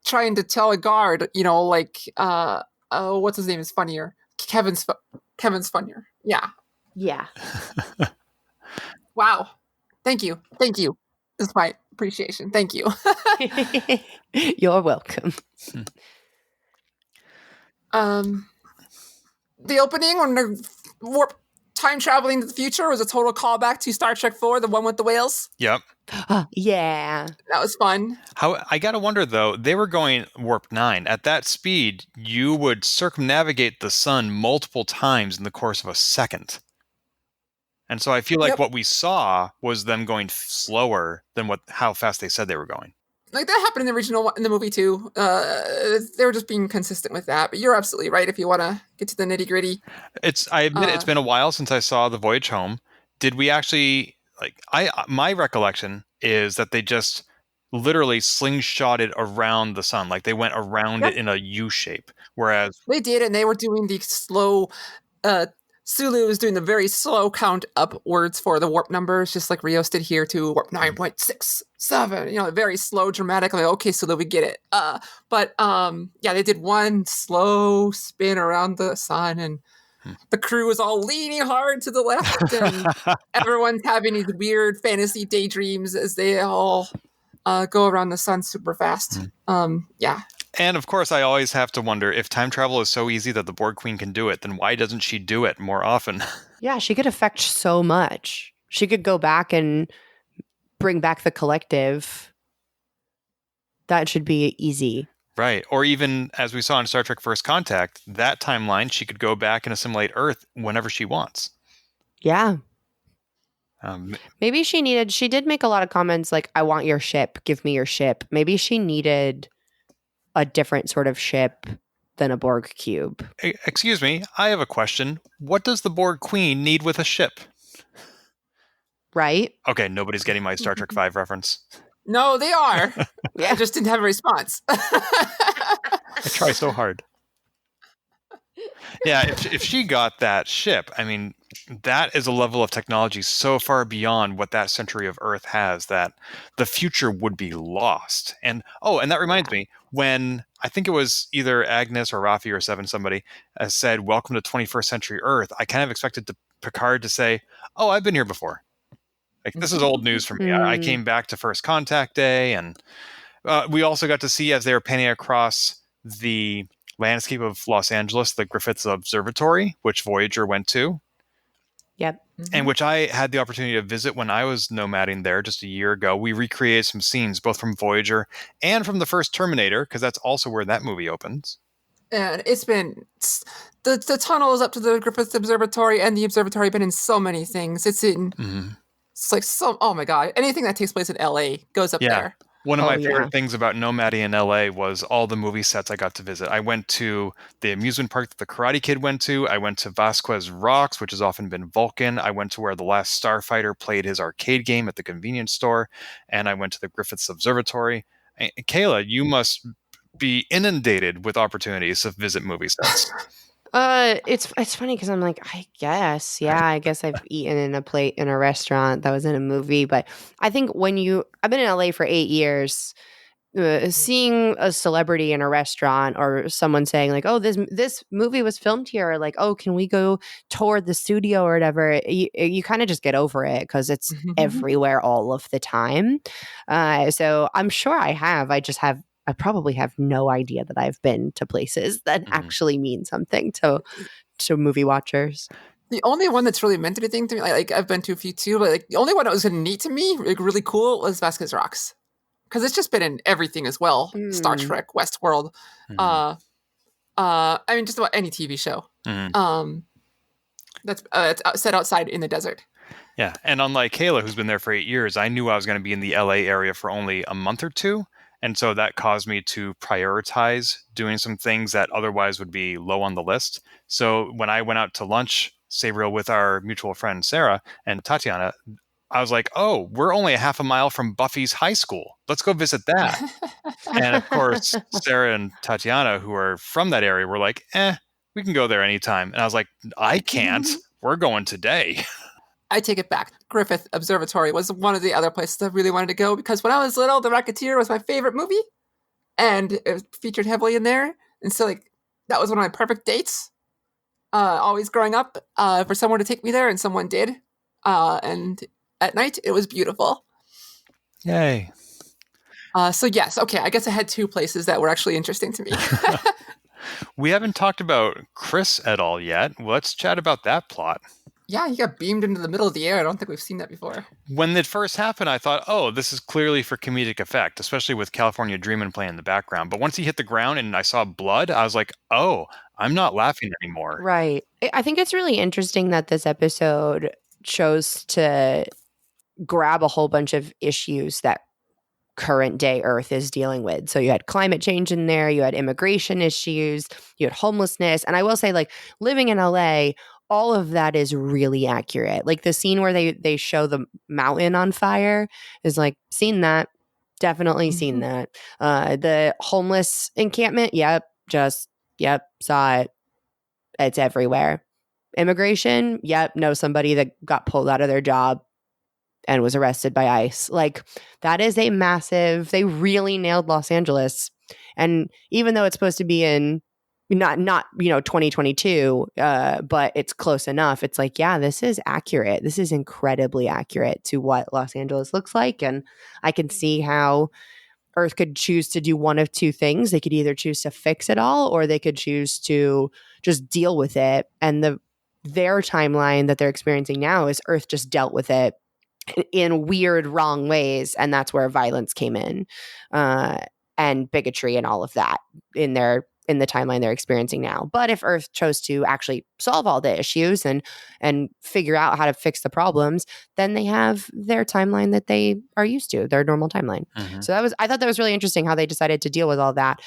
trying to tell a guard, like, what's his name is funnier. Kevin's funnier. Yeah. Wow. Thank you. This is my appreciation. Thank you. You're welcome. The opening when they're time traveling to the future was a total callback to Star Trek 4, the one with the whales. Yep. Yeah. That was fun. I gotta wonder though, they were going warp 9. At that speed, you would circumnavigate the sun multiple times in the course of a second. And so I feel like what we saw was them going slower than how fast they said they were going. Like that happened in the movie too. They were just being consistent with that. But you're absolutely right. If you want to get to the nitty gritty, I admit it's been a while since I saw The Voyage Home. Did we actually my recollection is that they just literally slingshotted around the sun, like they went around it in a U shape. Whereas they did, and they were doing the slow. Sulu was doing the very slow count upwards for the warp numbers, just like Rios did here to warp 9.67. Very slow, dramatic. Like, okay, Sulu, we get it. But they did one slow spin around the sun, and the crew was all leaning hard to the left, and everyone's having these weird fantasy daydreams as they all go around the sun super fast. And of course, I always have to wonder, if time travel is so easy that the Borg Queen can do it, then why doesn't she do it more often? Yeah, she could affect so much. She could go back and bring back the collective. That should be easy. Right. Or even, as we saw in Star Trek First Contact, that timeline, she could go back and assimilate Earth whenever she wants. Yeah. Maybe she did make a lot of comments like, I want your ship, give me your ship. Maybe she needed a different sort of ship than a Borg cube. Excuse me, I have a question. What does the Borg Queen need with a ship? Right? Okay, nobody's getting my Star Trek 5 reference. No, they are. I just didn't have a response. I try so hard. Yeah, if she got that ship, I mean, that is a level of technology so far beyond what that century of Earth has that the future would be lost. And that reminds me, when I think it was either Agnes or Raffi or Seven, somebody said, "Welcome to 21st century Earth," I kind of expected Picard to say, "Oh, I've been here before. Like, this is old news for me. I came back to First Contact Day," and we also got to see, as they were panning across the landscape of Los Angeles, the Griffith Observatory, which Voyager went to. Yep. And which I had the opportunity to visit when I was nomading there just a year ago. We recreated some scenes, both from Voyager and from the first Terminator, because that's also where that movie opens. And it's been the tunnels up to the Griffith Observatory and the observatory been in so many things. It's in it's like oh my god, anything that takes place in LA goes up there. One of my favorite things about nomading in LA was all the movie sets I got to visit. I went to the amusement park that the Karate Kid went to. I went to Vasquez Rocks, which has often been Vulcan. I went to where the last Starfighter played his arcade game at the convenience store. And I went to the Griffiths Observatory. And Kayla, you must be inundated with opportunities to visit movie sets. It's funny because I'm like, I guess I've eaten in a plate in a restaurant that was in a movie, but I think I've been in LA for 8 years. Seeing a celebrity in a restaurant or someone saying like, "Oh, this movie was filmed here," or like, "Oh, can we go tour the studio or whatever?" You kind of just get over it because it's everywhere all of the time. So I'm sure I have. I probably have no idea that I've been to places that actually mean something to movie watchers. The only one that's really meant anything to me, like I've been to a few too, but like the only one that was neat to me, like really cool, was Vasquez Rocks. Because it's just been in everything as well. Star Trek, Westworld. I mean, just about any TV show. That's set outside in the desert. Yeah, and unlike Kayla, who's been there for 8 years, I knew I was going to be in the LA area for only a month or two. And so that caused me to prioritize doing some things that otherwise would be low on the list. So when I went out to lunch, Sabriel, with our mutual friend Sarah and Tatiana, I was like, oh, we're only a half a mile from Buffy's high school. Let's go visit that. And of course, Sarah and Tatiana, who are from that area, were like, we can go there anytime. And I was like, I can't. We're going today. I take it back. Griffith Observatory was one of the other places I really wanted to go because when I was little, The Rocketeer was my favorite movie. And it was featured heavily in there. And so like that was one of my perfect dates. Always growing up, for someone to take me there, and someone did. And at night, it was beautiful. Yay. So yes, okay, I guess I had two places that were actually interesting to me. We haven't talked about Chris at all yet. Let's chat about that plot. Yeah, he got beamed into the middle of the air. I don't think we've seen that before. When it first happened, I thought, oh, this is clearly for comedic effect, especially with California Dreamin' playing in the background. But once he hit the ground and I saw blood, I was like, oh, I'm not laughing anymore. Right. I think it's really interesting that this episode chose to grab a whole bunch of issues that current day Earth is dealing with. So you had climate change in there, you had immigration issues, you had homelessness. And I will say, like, living in LA, all of that is really accurate. Like the scene where they show the mountain on fire is like, seen that. Definitely seen that. The homeless encampment, yep, saw it. It's everywhere. Immigration, yep, know somebody that got pulled out of their job and was arrested by ICE. Like that is a massive, they really nailed Los Angeles. And even though it's supposed to be in not 2022, but it's close enough. It's like, yeah, this is accurate. This is incredibly accurate to what Los Angeles looks like. And I can see how Earth could choose to do one of two things. They could either choose to fix it all, or they could choose to just deal with it. And their timeline that they're experiencing now is Earth just dealt with it in weird, wrong ways. And that's where violence came in, and bigotry and all of that in the timeline they're experiencing now. But if Earth chose to actually solve all the issues and figure out how to fix the problems, then they have their timeline that they are used to, their normal timeline. So I thought that was really interesting how they decided to deal with all that.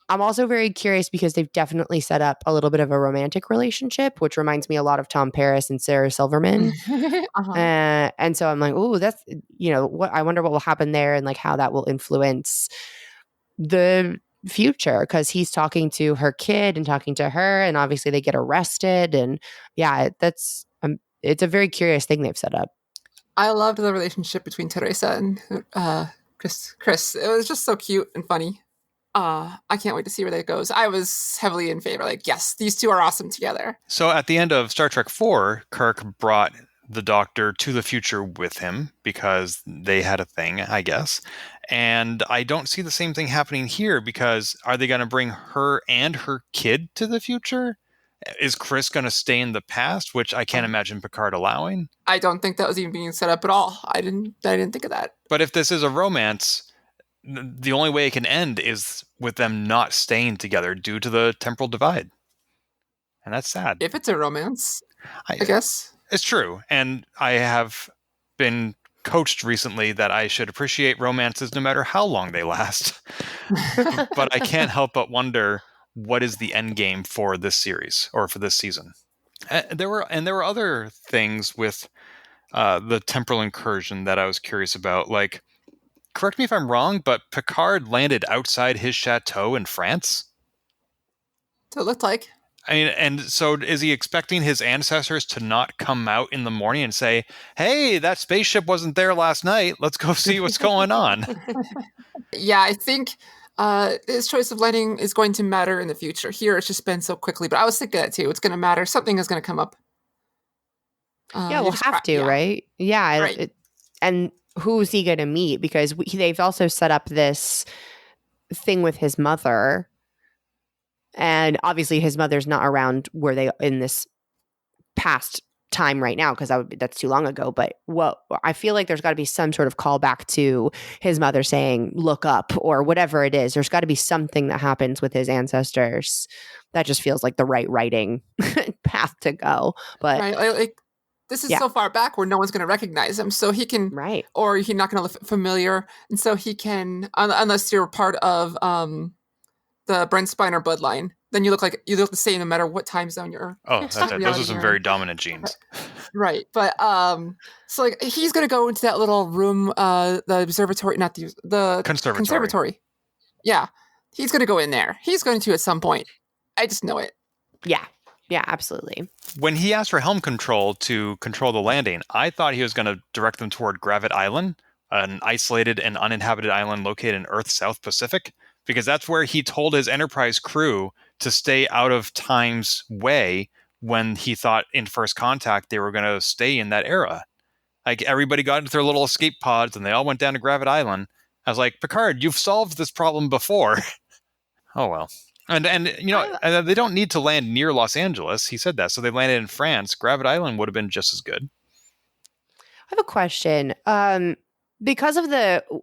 I'm also very curious because they've definitely set up a little bit of a romantic relationship, which reminds me a lot of Tom Paris and Sarah Silverman. And so I'm like, oh, that's, what I wonder what will happen there and like how that will influence the future, because he's talking to her kid and talking to her, and obviously they get arrested, and yeah, that's it's a very curious thing they've set up. I loved the relationship between Teresa and Chris. It was just so cute and funny. I can't wait to see where that goes. I was heavily in favor. Like, yes, these two are awesome together. So at the end of Star Trek IV, Kirk brought the Doctor to the future with him because they had a thing, I guess. And I don't see the same thing happening here, because are they going to bring her and her kid to the future? Is Chris going to stay in the past, which I can't imagine Picard allowing? I don't think that was even being set up at all. I didn't think of that. But if this is a romance, the only way it can end is with them not staying together due to the temporal divide. And that's sad. If it's a romance, I guess. It's true. And I have been coached recently that I should appreciate romances no matter how long they last. But I can't help but wonder, what is the end game for this series or for this season? There were other things with the temporal incursion that I was curious about. Like, correct me if I'm wrong, but Picard landed outside his chateau in France? So it looked like. I mean, and so is he expecting his ancestors to not come out in the morning and say, hey, that spaceship wasn't there last night. Let's go see what's going on. Yeah, I think his choice of landing is going to matter in the future. Here, it's just been so quickly, but I was thinking that too. It's going to matter. Something is going to come up. Yeah, we'll have to, right? Yeah. Right. And who's he going to meet? Because they've also set up this thing with his mother. And obviously his mother's not around where they in this past time right now, because that's too long ago. But I feel like there's got to be some sort of callback to his mother saying, look up, or whatever it is. There's got to be something that happens with his ancestors. That just feels like the right writing path to go. But right, like this is so far back where no one's going to recognize him. So he can, or he's not going to look familiar. And so he can, unless you're part of the Brent Spiner bloodline, then you look the same no matter what time zone you're. Oh, that's it. Those are some very dominant genes. Right. But so like he's gonna go into that little room, the observatory, not the conservatory. Yeah. He's gonna go in there. He's going to at some point. I just know it. Yeah. Yeah, absolutely. When he asked for helm control to control the landing, I thought he was going to direct them toward Gravit Island, an isolated and uninhabited island located in Earth's South Pacific, because that's where he told his Enterprise crew to stay out of time's way when he thought in First Contact they were going to stay in that era. Like, everybody got into their little escape pods and they all went down to Gravit Island. I was like, Picard, you've solved this problem before. Oh, well. And you know, they don't need to land near Los Angeles. He said that. So they landed in France. Gravit Island would have been just as good. I have a question. Because of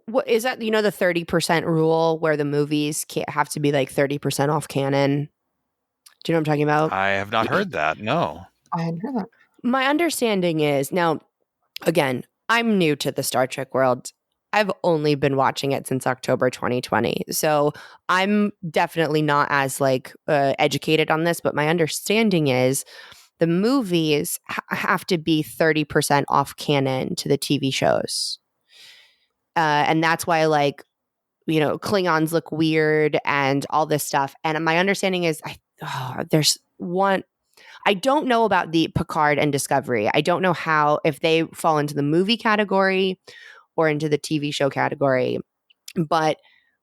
what is that, the 30% rule where the movies can't have to be like 30% off canon? Do you know what I'm talking about? I have not heard that. No. I hadn't heard that. My understanding is, now, again, I'm new to the Star Trek world. I've only been watching it since October 2020. So I'm definitely not as educated on this, but my understanding is the movies have to be 30% off canon to the TV shows. And that's why, Klingons look weird and all this stuff. And my understanding is there's one. I don't know about the Picard and Discovery. I don't know if they fall into the movie category or into the TV show category. But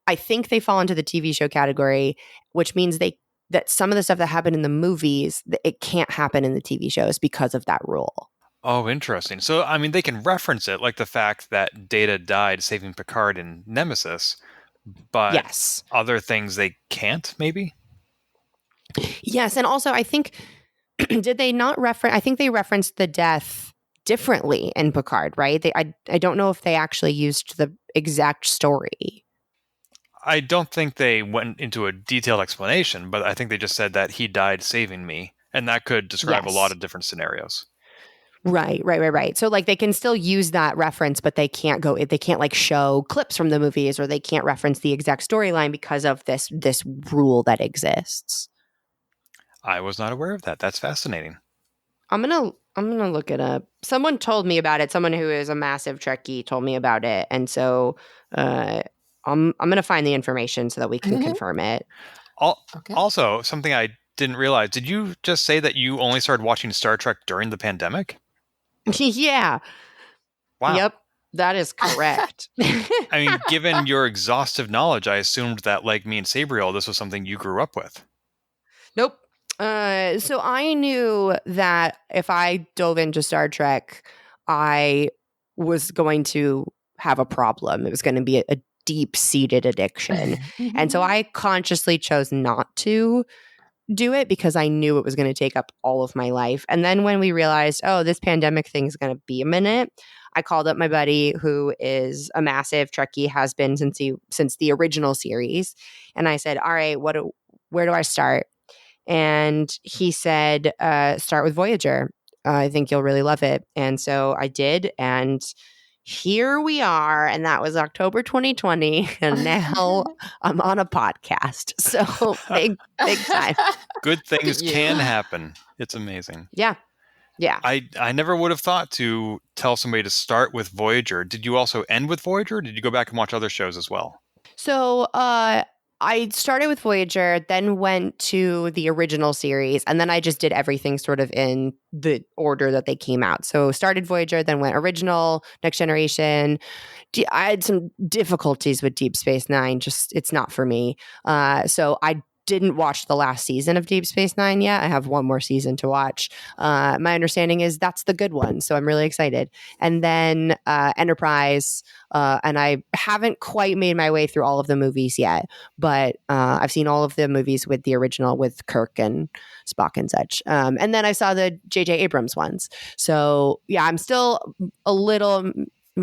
I think they fall into the TV show category, which means that some of the stuff that happened in the movies, it can't happen in the TV shows because of that rule. Oh, interesting. So, I mean, they can reference it, like the fact that Data died saving Picard in Nemesis, but yes, other things they can't, maybe? Yes, and also I think, did they not reference, I think they referenced the death differently in Picard, right? I don't know if they actually used the exact story. I don't think they went into a detailed explanation, but I think they just said that he died saving me, and that could describe a lot of different scenarios. Right. So they can still use that reference, but they can't show clips from the movies, or they can't reference the exact storyline because of this rule that exists. I was not aware of that. That's fascinating. I'm gonna look it up. Someone told me about it. Someone who is a massive Trekkie told me about it, and so I'm gonna find the information so that we can confirm it. Also, something I didn't realize. Did you just say that you only started watching Star Trek during the pandemic? Yeah. Wow. Yep, that is correct. I mean, given your exhaustive knowledge, I assumed that, like me and Sabriel, this was something you grew up with. Nope. So I knew that if I dove into Star Trek, I was going to have a problem. It was going to be a deep-seated addiction. And so I consciously chose not to do it because I knew it was going to take up all of my life. And then when we realized, this pandemic thing is going to be a minute, I called up my buddy who is a massive Trekkie, has been since the original series. And I said, all right, where do I start? And he said, start with Voyager. I think you'll really love it. And so I did. And here we are. And that was October 2020. And now I'm on a podcast. So big time. Good things can happen. It's amazing. Yeah. Yeah. I never would have thought to tell somebody to start with Voyager. Did you also end with Voyager? Or did you go back and watch other shows as well? So I started with Voyager, then went to the original series, and then I just did everything sort of in the order that they came out. So started Voyager, then went original, Next Generation. I had some difficulties with Deep Space Nine. Just it's not for me. So I didn't watch the last season of Deep Space Nine yet. I have one more season to watch. My understanding is that's the good one, so I'm really excited. And then Enterprise, and I haven't quite made my way through all of the movies yet, but I've seen all of the movies with the original with Kirk and Spock and such. And then I saw the J.J. Abrams ones. So yeah, I'm still a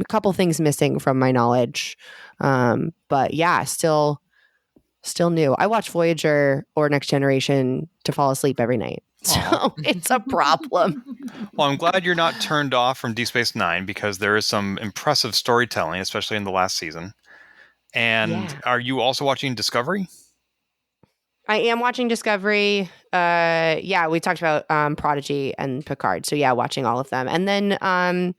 couple things missing from my knowledge. But yeah, still new. I watch Voyager or Next Generation to fall asleep every night. So it's a problem. Well, I'm glad you're not turned off from Deep Space Nine because there is some impressive storytelling, especially in the last season. And Are you also watching Discovery? I am watching Discovery. We talked about Prodigy and Picard. So yeah, watching all of them. And then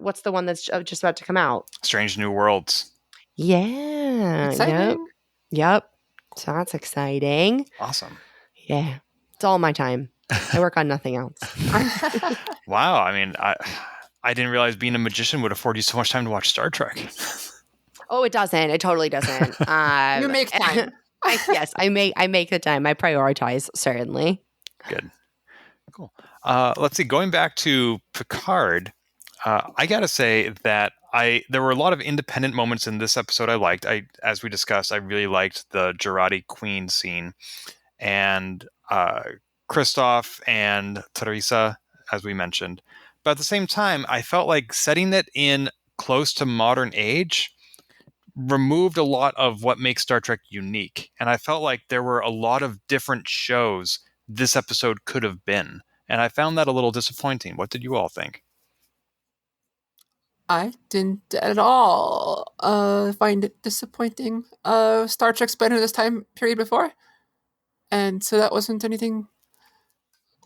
what's the one that's just about to come out? Strange New Worlds. Yeah. Exciting. Yep. So that's exciting. Awesome. Yeah. It's all my time. I work on nothing else. Wow. I mean, I didn't realize being a magician would afford you so much time to watch Star Trek. Oh, it doesn't. It totally doesn't. You make time. Yes, I make the time. I prioritize, certainly. Good. Cool. Let's see. Going back to Picard, I got to say that there were a lot of independent moments in this episode I liked. As we discussed, I really liked the Jurati Queen scene. And Christoph and Teresa, as we mentioned. But at the same time, I felt like setting it in close to modern age removed a lot of what makes Star Trek unique. And I felt like there were a lot of different shows this episode could have been. And I found that a little disappointing. What did you all think? I didn't at all find it disappointing. Star Trek's been in this time period before, and so that wasn't anything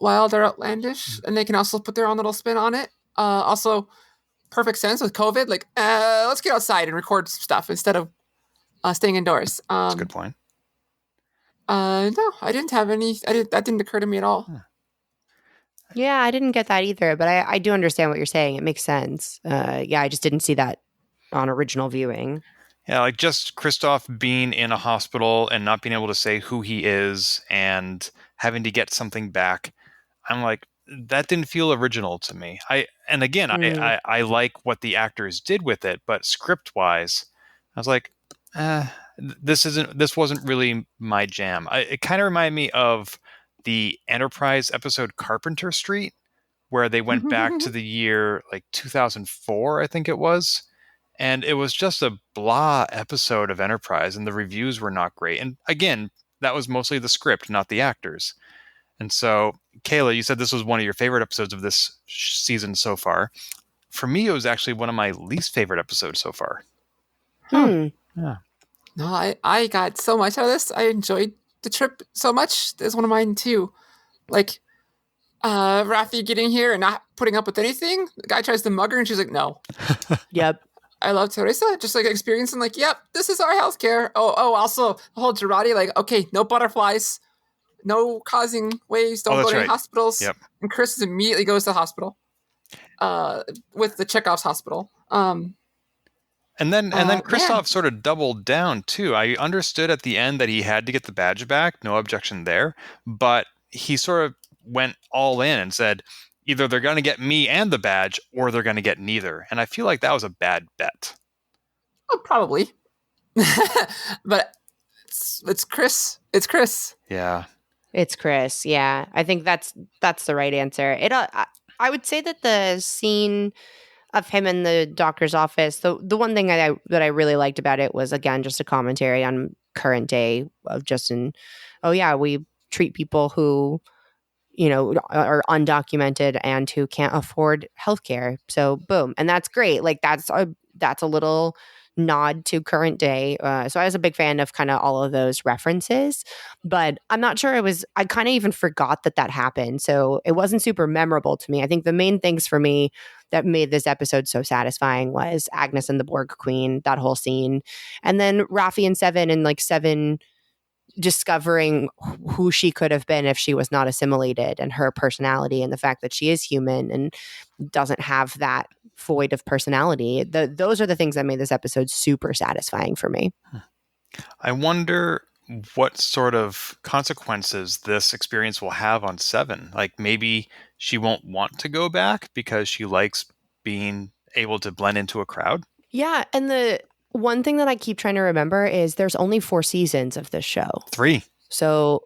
wild or outlandish. And they can also put their own little spin on it. Also, perfect sense with COVID. Like, let's get outside and record some stuff instead of staying indoors. That's a good point. No, I didn't have any. That didn't occur to me at all. Yeah, I didn't get that either, but I do understand what you're saying. It makes sense. I just didn't see that on original viewing. Yeah, like just Christoph being in a hospital and not being able to say who he is and having to get something back. I'm like, that didn't feel original to me. I like what the actors did with it, but script wise, I was like, this wasn't really my jam. It kind of reminded me of the Enterprise episode Carpenter Street, where they went back to the year like 2004, I think it was. And it was just a blah episode of Enterprise, and the reviews were not great. And again, that was mostly the script, not the actors. And so, Kayla, you said this was one of your favorite episodes of this season so far. For me, it was actually one of my least favorite episodes so far. Yeah. No, I got so much out of this. I enjoyed the trip so much. It's one of mine too. Like, Rafi getting here and not putting up with anything. The guy tries to mug her and she's like, no. Yep. I love Teresa, just like experiencing like, yep, this is our healthcare. Oh, also the whole Jurati, like, okay, no butterflies, no causing waves, don't go to any hospitals. Yep. And Chris immediately goes to the hospital, with the Chekhov's hospital. And then Christoph sort of doubled down too. I understood at the end that he had to get the badge back, no objection there, but he sort of went all in and said, either they're going to get me and the badge, or they're going to get neither. And I feel like that was a bad bet. Oh, probably. But it's Chris. It's Chris. Yeah. It's Chris. Yeah. I think that's the right answer. I would say that the scene of him in the doctor's office, the one thing that I really liked about it was, again, just a commentary on current day of we treat people who, are undocumented and who can't afford healthcare. So boom. And that's great. Like that's a little nod to current day. So I was a big fan of kind of all of those references, but I'm not sure I kind of even forgot that happened. So it wasn't super memorable to me. I think the main things for me that made this episode so satisfying was Agnes and the Borg Queen, that whole scene. And then Raffi and Seven, and like Seven discovering who she could have been if she was not assimilated, and her personality, and the fact that she is human and doesn't have that void of personality. Those are the things that made this episode super satisfying for me. I wonder what sort of consequences this experience will have on Seven. Like maybe she won't want to go back because she likes being able to blend into a crowd. Yeah, and the one thing that I keep trying to remember is there's only 4 seasons of this show. 3. So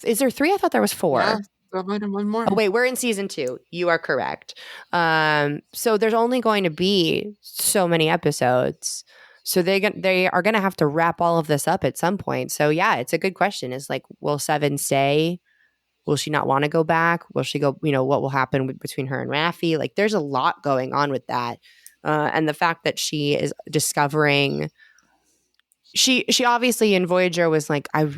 is there 3? I thought there was 4. Yeah, there might have one more. Oh, wait, we're in season 2. You are correct. So there's only going to be so many episodes. So they are going to have to wrap all of this up at some point. So yeah, it's a good question. Is like, will Seven stay? Will she not want to go back? Will she go? What will happen between her and Raffi? Like, there's a lot going on with that. And the fact that she is discovering, she obviously in Voyager was like, I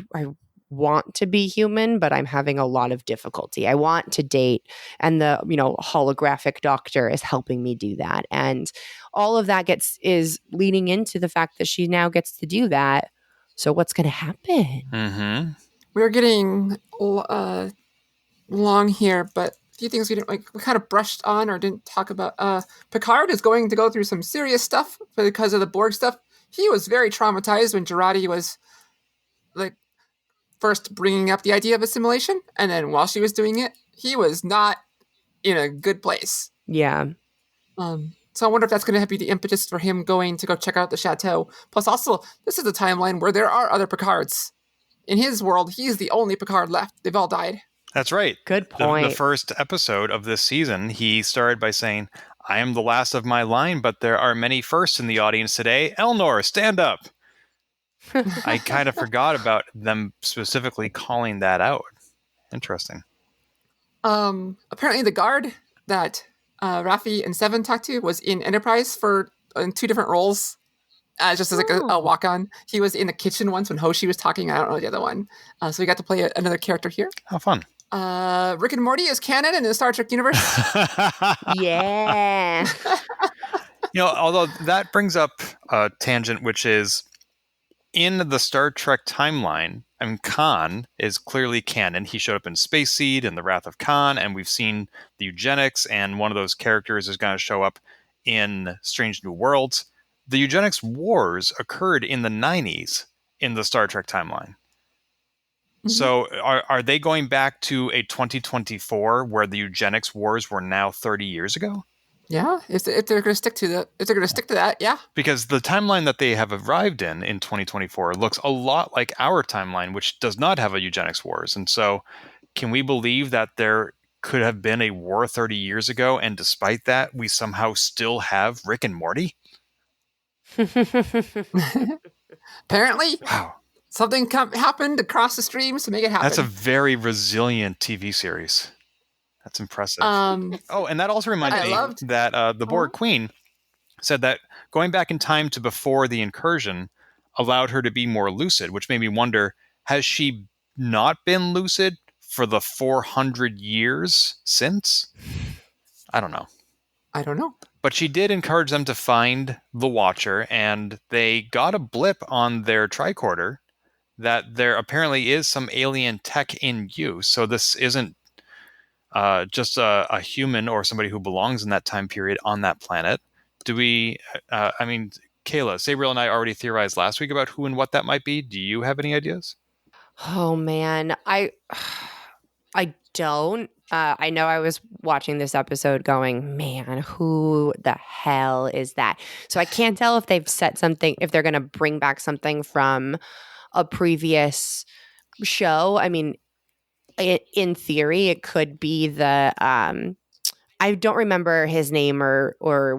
want to be human, but I'm having a lot of difficulty. I want to date, and the holographic doctor is helping me do that, and all of that is leading into the fact that she now gets to do that. So what's going to happen? Mm-hmm. We're getting long here, but a few things we kind of brushed on or didn't talk about. Picard is going to go through some serious stuff because of the Borg stuff. He was very traumatized when Jurati was like first bringing up the idea of assimilation, and then while she was doing it, he was not in a good place. Yeah. So I wonder if that's going to be the impetus for him going to go check out the chateau. Plus, also, this is a timeline where there are other Picards. In his world, he's the only Picard left. They've all died. That's right. Good point. The first episode of this season, he started by saying, I am the last of my line, but there are many firsts in the audience today. Elnor, stand up. I kind of forgot about them specifically calling that out. Interesting. Apparently the guard that Raffi and Seven talked to was in Enterprise in 2 different roles. Just as like a walk-on. He was in the kitchen once when Hoshi was talking. I don't know the other one. So we got to play another character here. How fun. Rick and Morty is canon in the Star Trek universe. Yeah. Although that brings up a tangent, which is in the Star Trek timeline, I mean, Khan is clearly canon. He showed up in Space Seed and The Wrath of Khan, and we've seen the eugenics, and one of those characters is going to show up in Strange New Worlds. The eugenics wars occurred in the 90s in the Star Trek timeline. Mm-hmm. So are they going back to a 2024 where the eugenics wars were now 30 years ago? Yeah, if they're going to stick to that, yeah. Because the timeline that they have arrived in 2024 looks a lot like our timeline, which does not have a eugenics wars. And so can we believe that there could have been a war 30 years ago, and despite that, we somehow still have Rick and Morty? Apparently. Wow. Something happened across the streams to make it happen. That's a very resilient TV series. That's impressive. And that also reminds me that the Borg Queen said that going back in time to before the incursion allowed her to be more lucid, which made me wonder, has she not been lucid for the 400 years since? I don't know. But she did encourage them to find the Watcher, and they got a blip on their tricorder that there apparently is some alien tech in use. So this isn't just a human or somebody who belongs in that time period on that planet. Do we, Kayla, Sabriel and I already theorized last week about who and what that might be. Do you have any ideas? Oh, man. I don't. I know I was watching this episode going, man, who the hell is that? So I can't tell if they've set something, if they're going to bring back something from a previous show. I mean, in theory, it could be the I don't remember his name or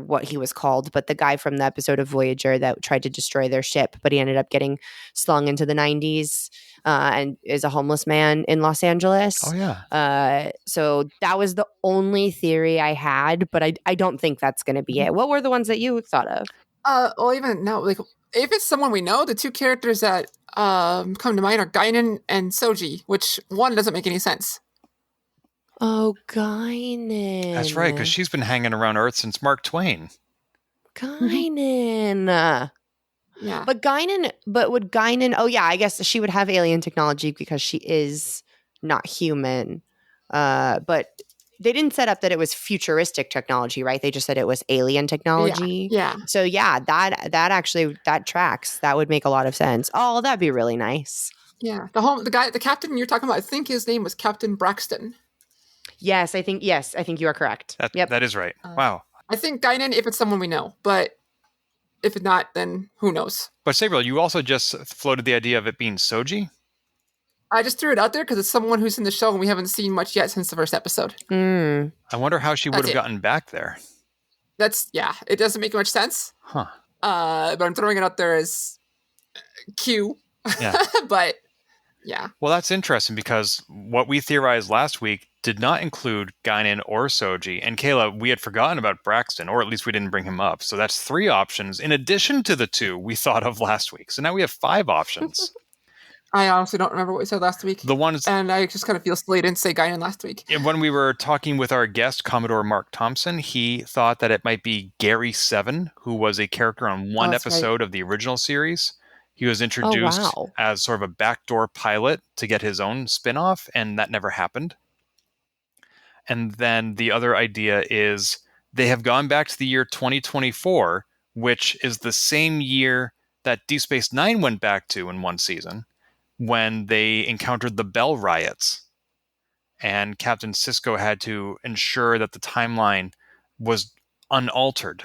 what he was called, but the guy from the episode of Voyager that tried to destroy their ship, but he ended up getting slung into the 90s and is a homeless man in Los Angeles. Oh, yeah. So that was the only theory I had, but I don't think that's going to be it. What were the ones that you thought of? Well, even now, like, if it's someone we know, the two characters that come to mind are Guinan and Soji, which one doesn't make any sense. Oh, Guinan. That's right, because she's been hanging around Earth since Mark Twain. Guinan. Yeah. But would Guinan, oh yeah, I guess she would have alien technology because she is not human. But they didn't set up that it was futuristic technology, right? They just said it was alien technology. Yeah. So yeah, that tracks. That would make a lot of sense. Oh, that'd be really nice. Yeah. The captain you're talking about, I think his name was Captain Braxton. Yes, I think you are correct. That is right. Wow. I think Guinan, if it's someone we know, but if it's not, then who knows? But Sabriel, you also just floated the idea of it being Soji? I just threw it out there because it's someone who's in the show and we haven't seen much yet since the first episode. Mm. I wonder how she would have gotten back there. It doesn't make much sense. Huh. But I'm throwing it out there as Q. Yeah. But yeah. Well, that's interesting because what we theorized last week did not include Guinan or Soji. And Kayla, we had forgotten about Braxton, or at least we didn't bring him up. So that's 3 options in addition to the 2 we thought of last week. So now we have 5 options. I honestly don't remember what we said last week. The ones, and I just kind of feel silly I didn't say Guinan last week. When we were talking with our guest, Commodore Mark Thompson, he thought that it might be Gary Seven, who was a character on one episode of the original series. He was introduced as sort of a backdoor pilot to get his own spin-off, and that never happened. And then the other idea is they have gone back to the year 2024, which is the same year that Deep Space Nine went back to in one season, when they encountered the Bell riots. And Captain Sisko had to ensure that the timeline was unaltered.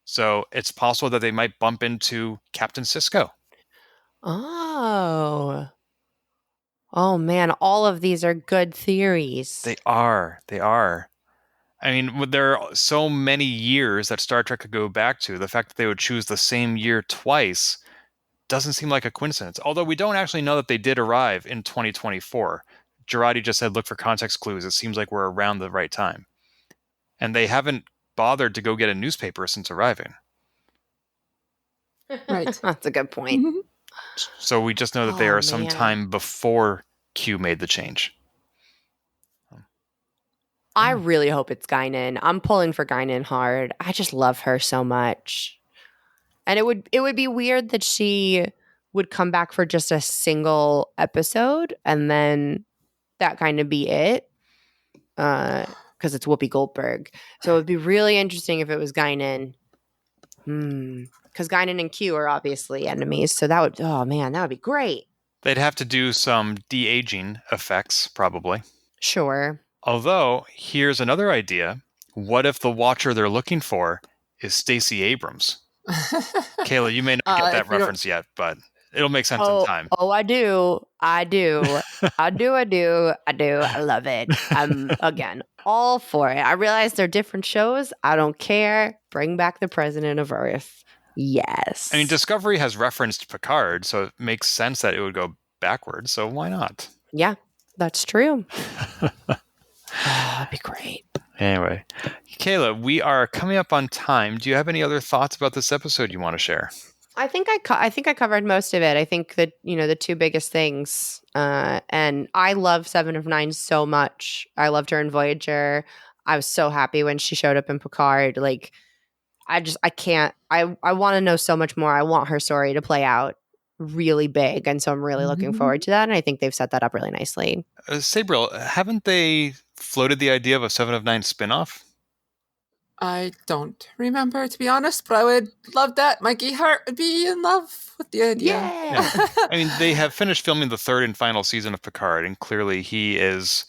So it's possible that they might bump into Captain Sisko. Oh man, all of these are good theories. They are. I mean, there are so many years that Star Trek could go back to. The fact that they would choose the same year twice doesn't seem like a coincidence. Although we don't actually know that they did arrive in 2024. Girardi just said, look for context clues. It seems like we're around the right time. And they haven't bothered to go get a newspaper since arriving. Right. That's a good point. Mm-hmm. So we just know that they are sometime before Q made the change. I really hope it's Guinan. I'm pulling for Guinan hard. I just love her so much. And it would be weird that she would come back for just a single episode and then that kind of be it. Because it's Whoopi Goldberg. So it would be really interesting if it was Guinan. Because Guinan and Q are obviously enemies. So that would be great. They'd have to do some de-aging effects, probably. Sure. Although, here's another idea. What if the Watcher they're looking for is Stacey Abrams? Kayla, you may not get that reference yet, but it'll make sense in time. Oh, I do. I love it. I'm, again, all for it. I realize they're different shows. I don't care. Bring back the President of Earth. Yes. I mean, Discovery has referenced Picard, so it makes sense that it would go backwards, so why not? Yeah, that's true. That'd be great. Anyway, Kayla, we are coming up on time. Do you have any other thoughts about this episode you want to share? I think I covered most of it. I think that, the 2 biggest things, and I love Seven of Nine so much. I loved her in Voyager. I was so happy when she showed up in Picard. Like, I want to know so much more. I want her story to play out really big. And so I'm really looking forward to that. And I think they've set that up really nicely. Sabriel, haven't they floated the idea of a 7 of 9 spinoff? I don't remember, to be honest, but I would love that. Mikey Hart would be in love with the idea. Yeah. I mean, they have finished filming the 3rd and final season of Picard, and clearly he is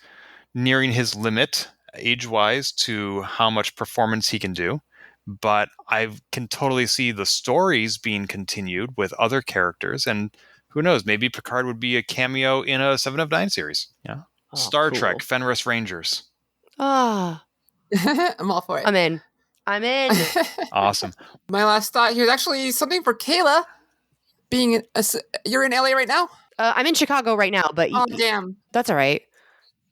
nearing his limit age-wise to how much performance he can do. But I can totally see the stories being continued with other characters, and who knows, maybe Picard would be a cameo in a 7 of 9 series. Yeah. Star Trek, Fenris Rangers. Ah. I'm all for it. I'm in. Awesome. My last thought here is actually something for Kayla. You're in LA right now? I'm in Chicago right now, but oh damn, that's all right.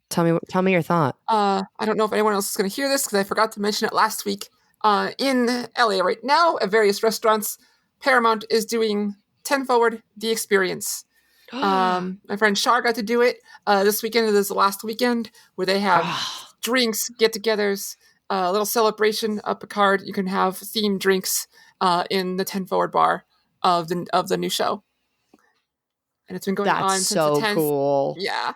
Tell me your thought. I don't know if anyone else is going to hear this because I forgot to mention it last week. in LA right now at various restaurants. Paramount is doing 10 Forward, The Experience. My friend Shar got to do it this weekend. It is the last weekend where they have drinks, get-togethers, a little celebration of Picard. You can have themed drinks in the 10 Forward bar of the new show. And it's been going on since the 10th. That's so cool. Yeah.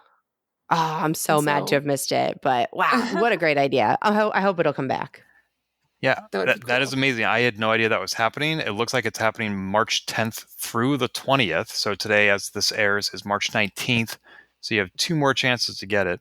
Oh, I'm so mad to have missed it, but wow, what a great idea. I hope it'll come back. Yeah, cool. That is amazing. I had no idea that was happening. It looks like it's happening March 10th through the 20th. So today, as this airs, is March 19th. So you have 2 more chances to get it.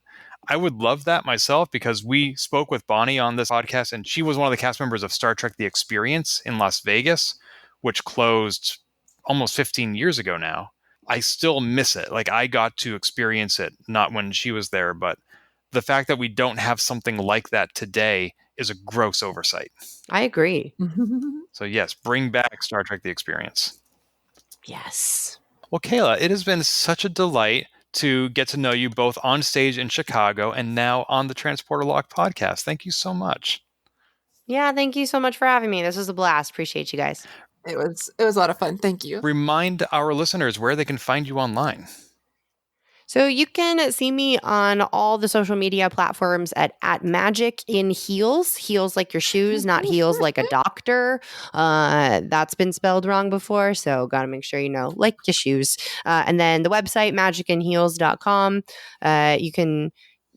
I would love that myself because we spoke with Bonnie on this podcast, and she was one of the cast members of Star Trek The Experience in Las Vegas, which closed almost 15 years ago now. I still miss it. Like, I got to experience it, not when she was there, but the fact that we don't have something like that today is a gross oversight. I agree. So yes, bring back Star Trek The Experience. Yes. Well, Kayla, it has been such a delight to get to know you both on stage in Chicago and now on the Transporter Lock podcast. Thank you so much. Yeah, thank you so much for having me. This was a blast. Appreciate you guys. It was a lot of fun. Thank you. Remind our listeners where they can find you online. So you can see me on all the social media platforms at Magic in Heels. Heels like your shoes, not heels like a doctor. That's been spelled wrong before, so got to make sure you know, like your shoes. And then the website, magicinheels.com. You can,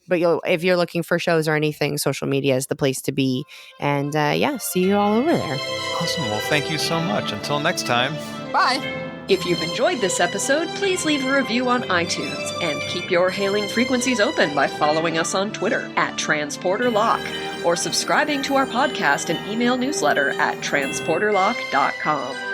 but if you're looking for shows or anything, social media is the place to be. And see you all over there. Awesome. Well, thank you so much. Until next time. Bye. If you've enjoyed this episode, please leave a review on iTunes and keep your hailing frequencies open by following us on Twitter at TransporterLock or subscribing to our podcast and email newsletter at transporterlock.com.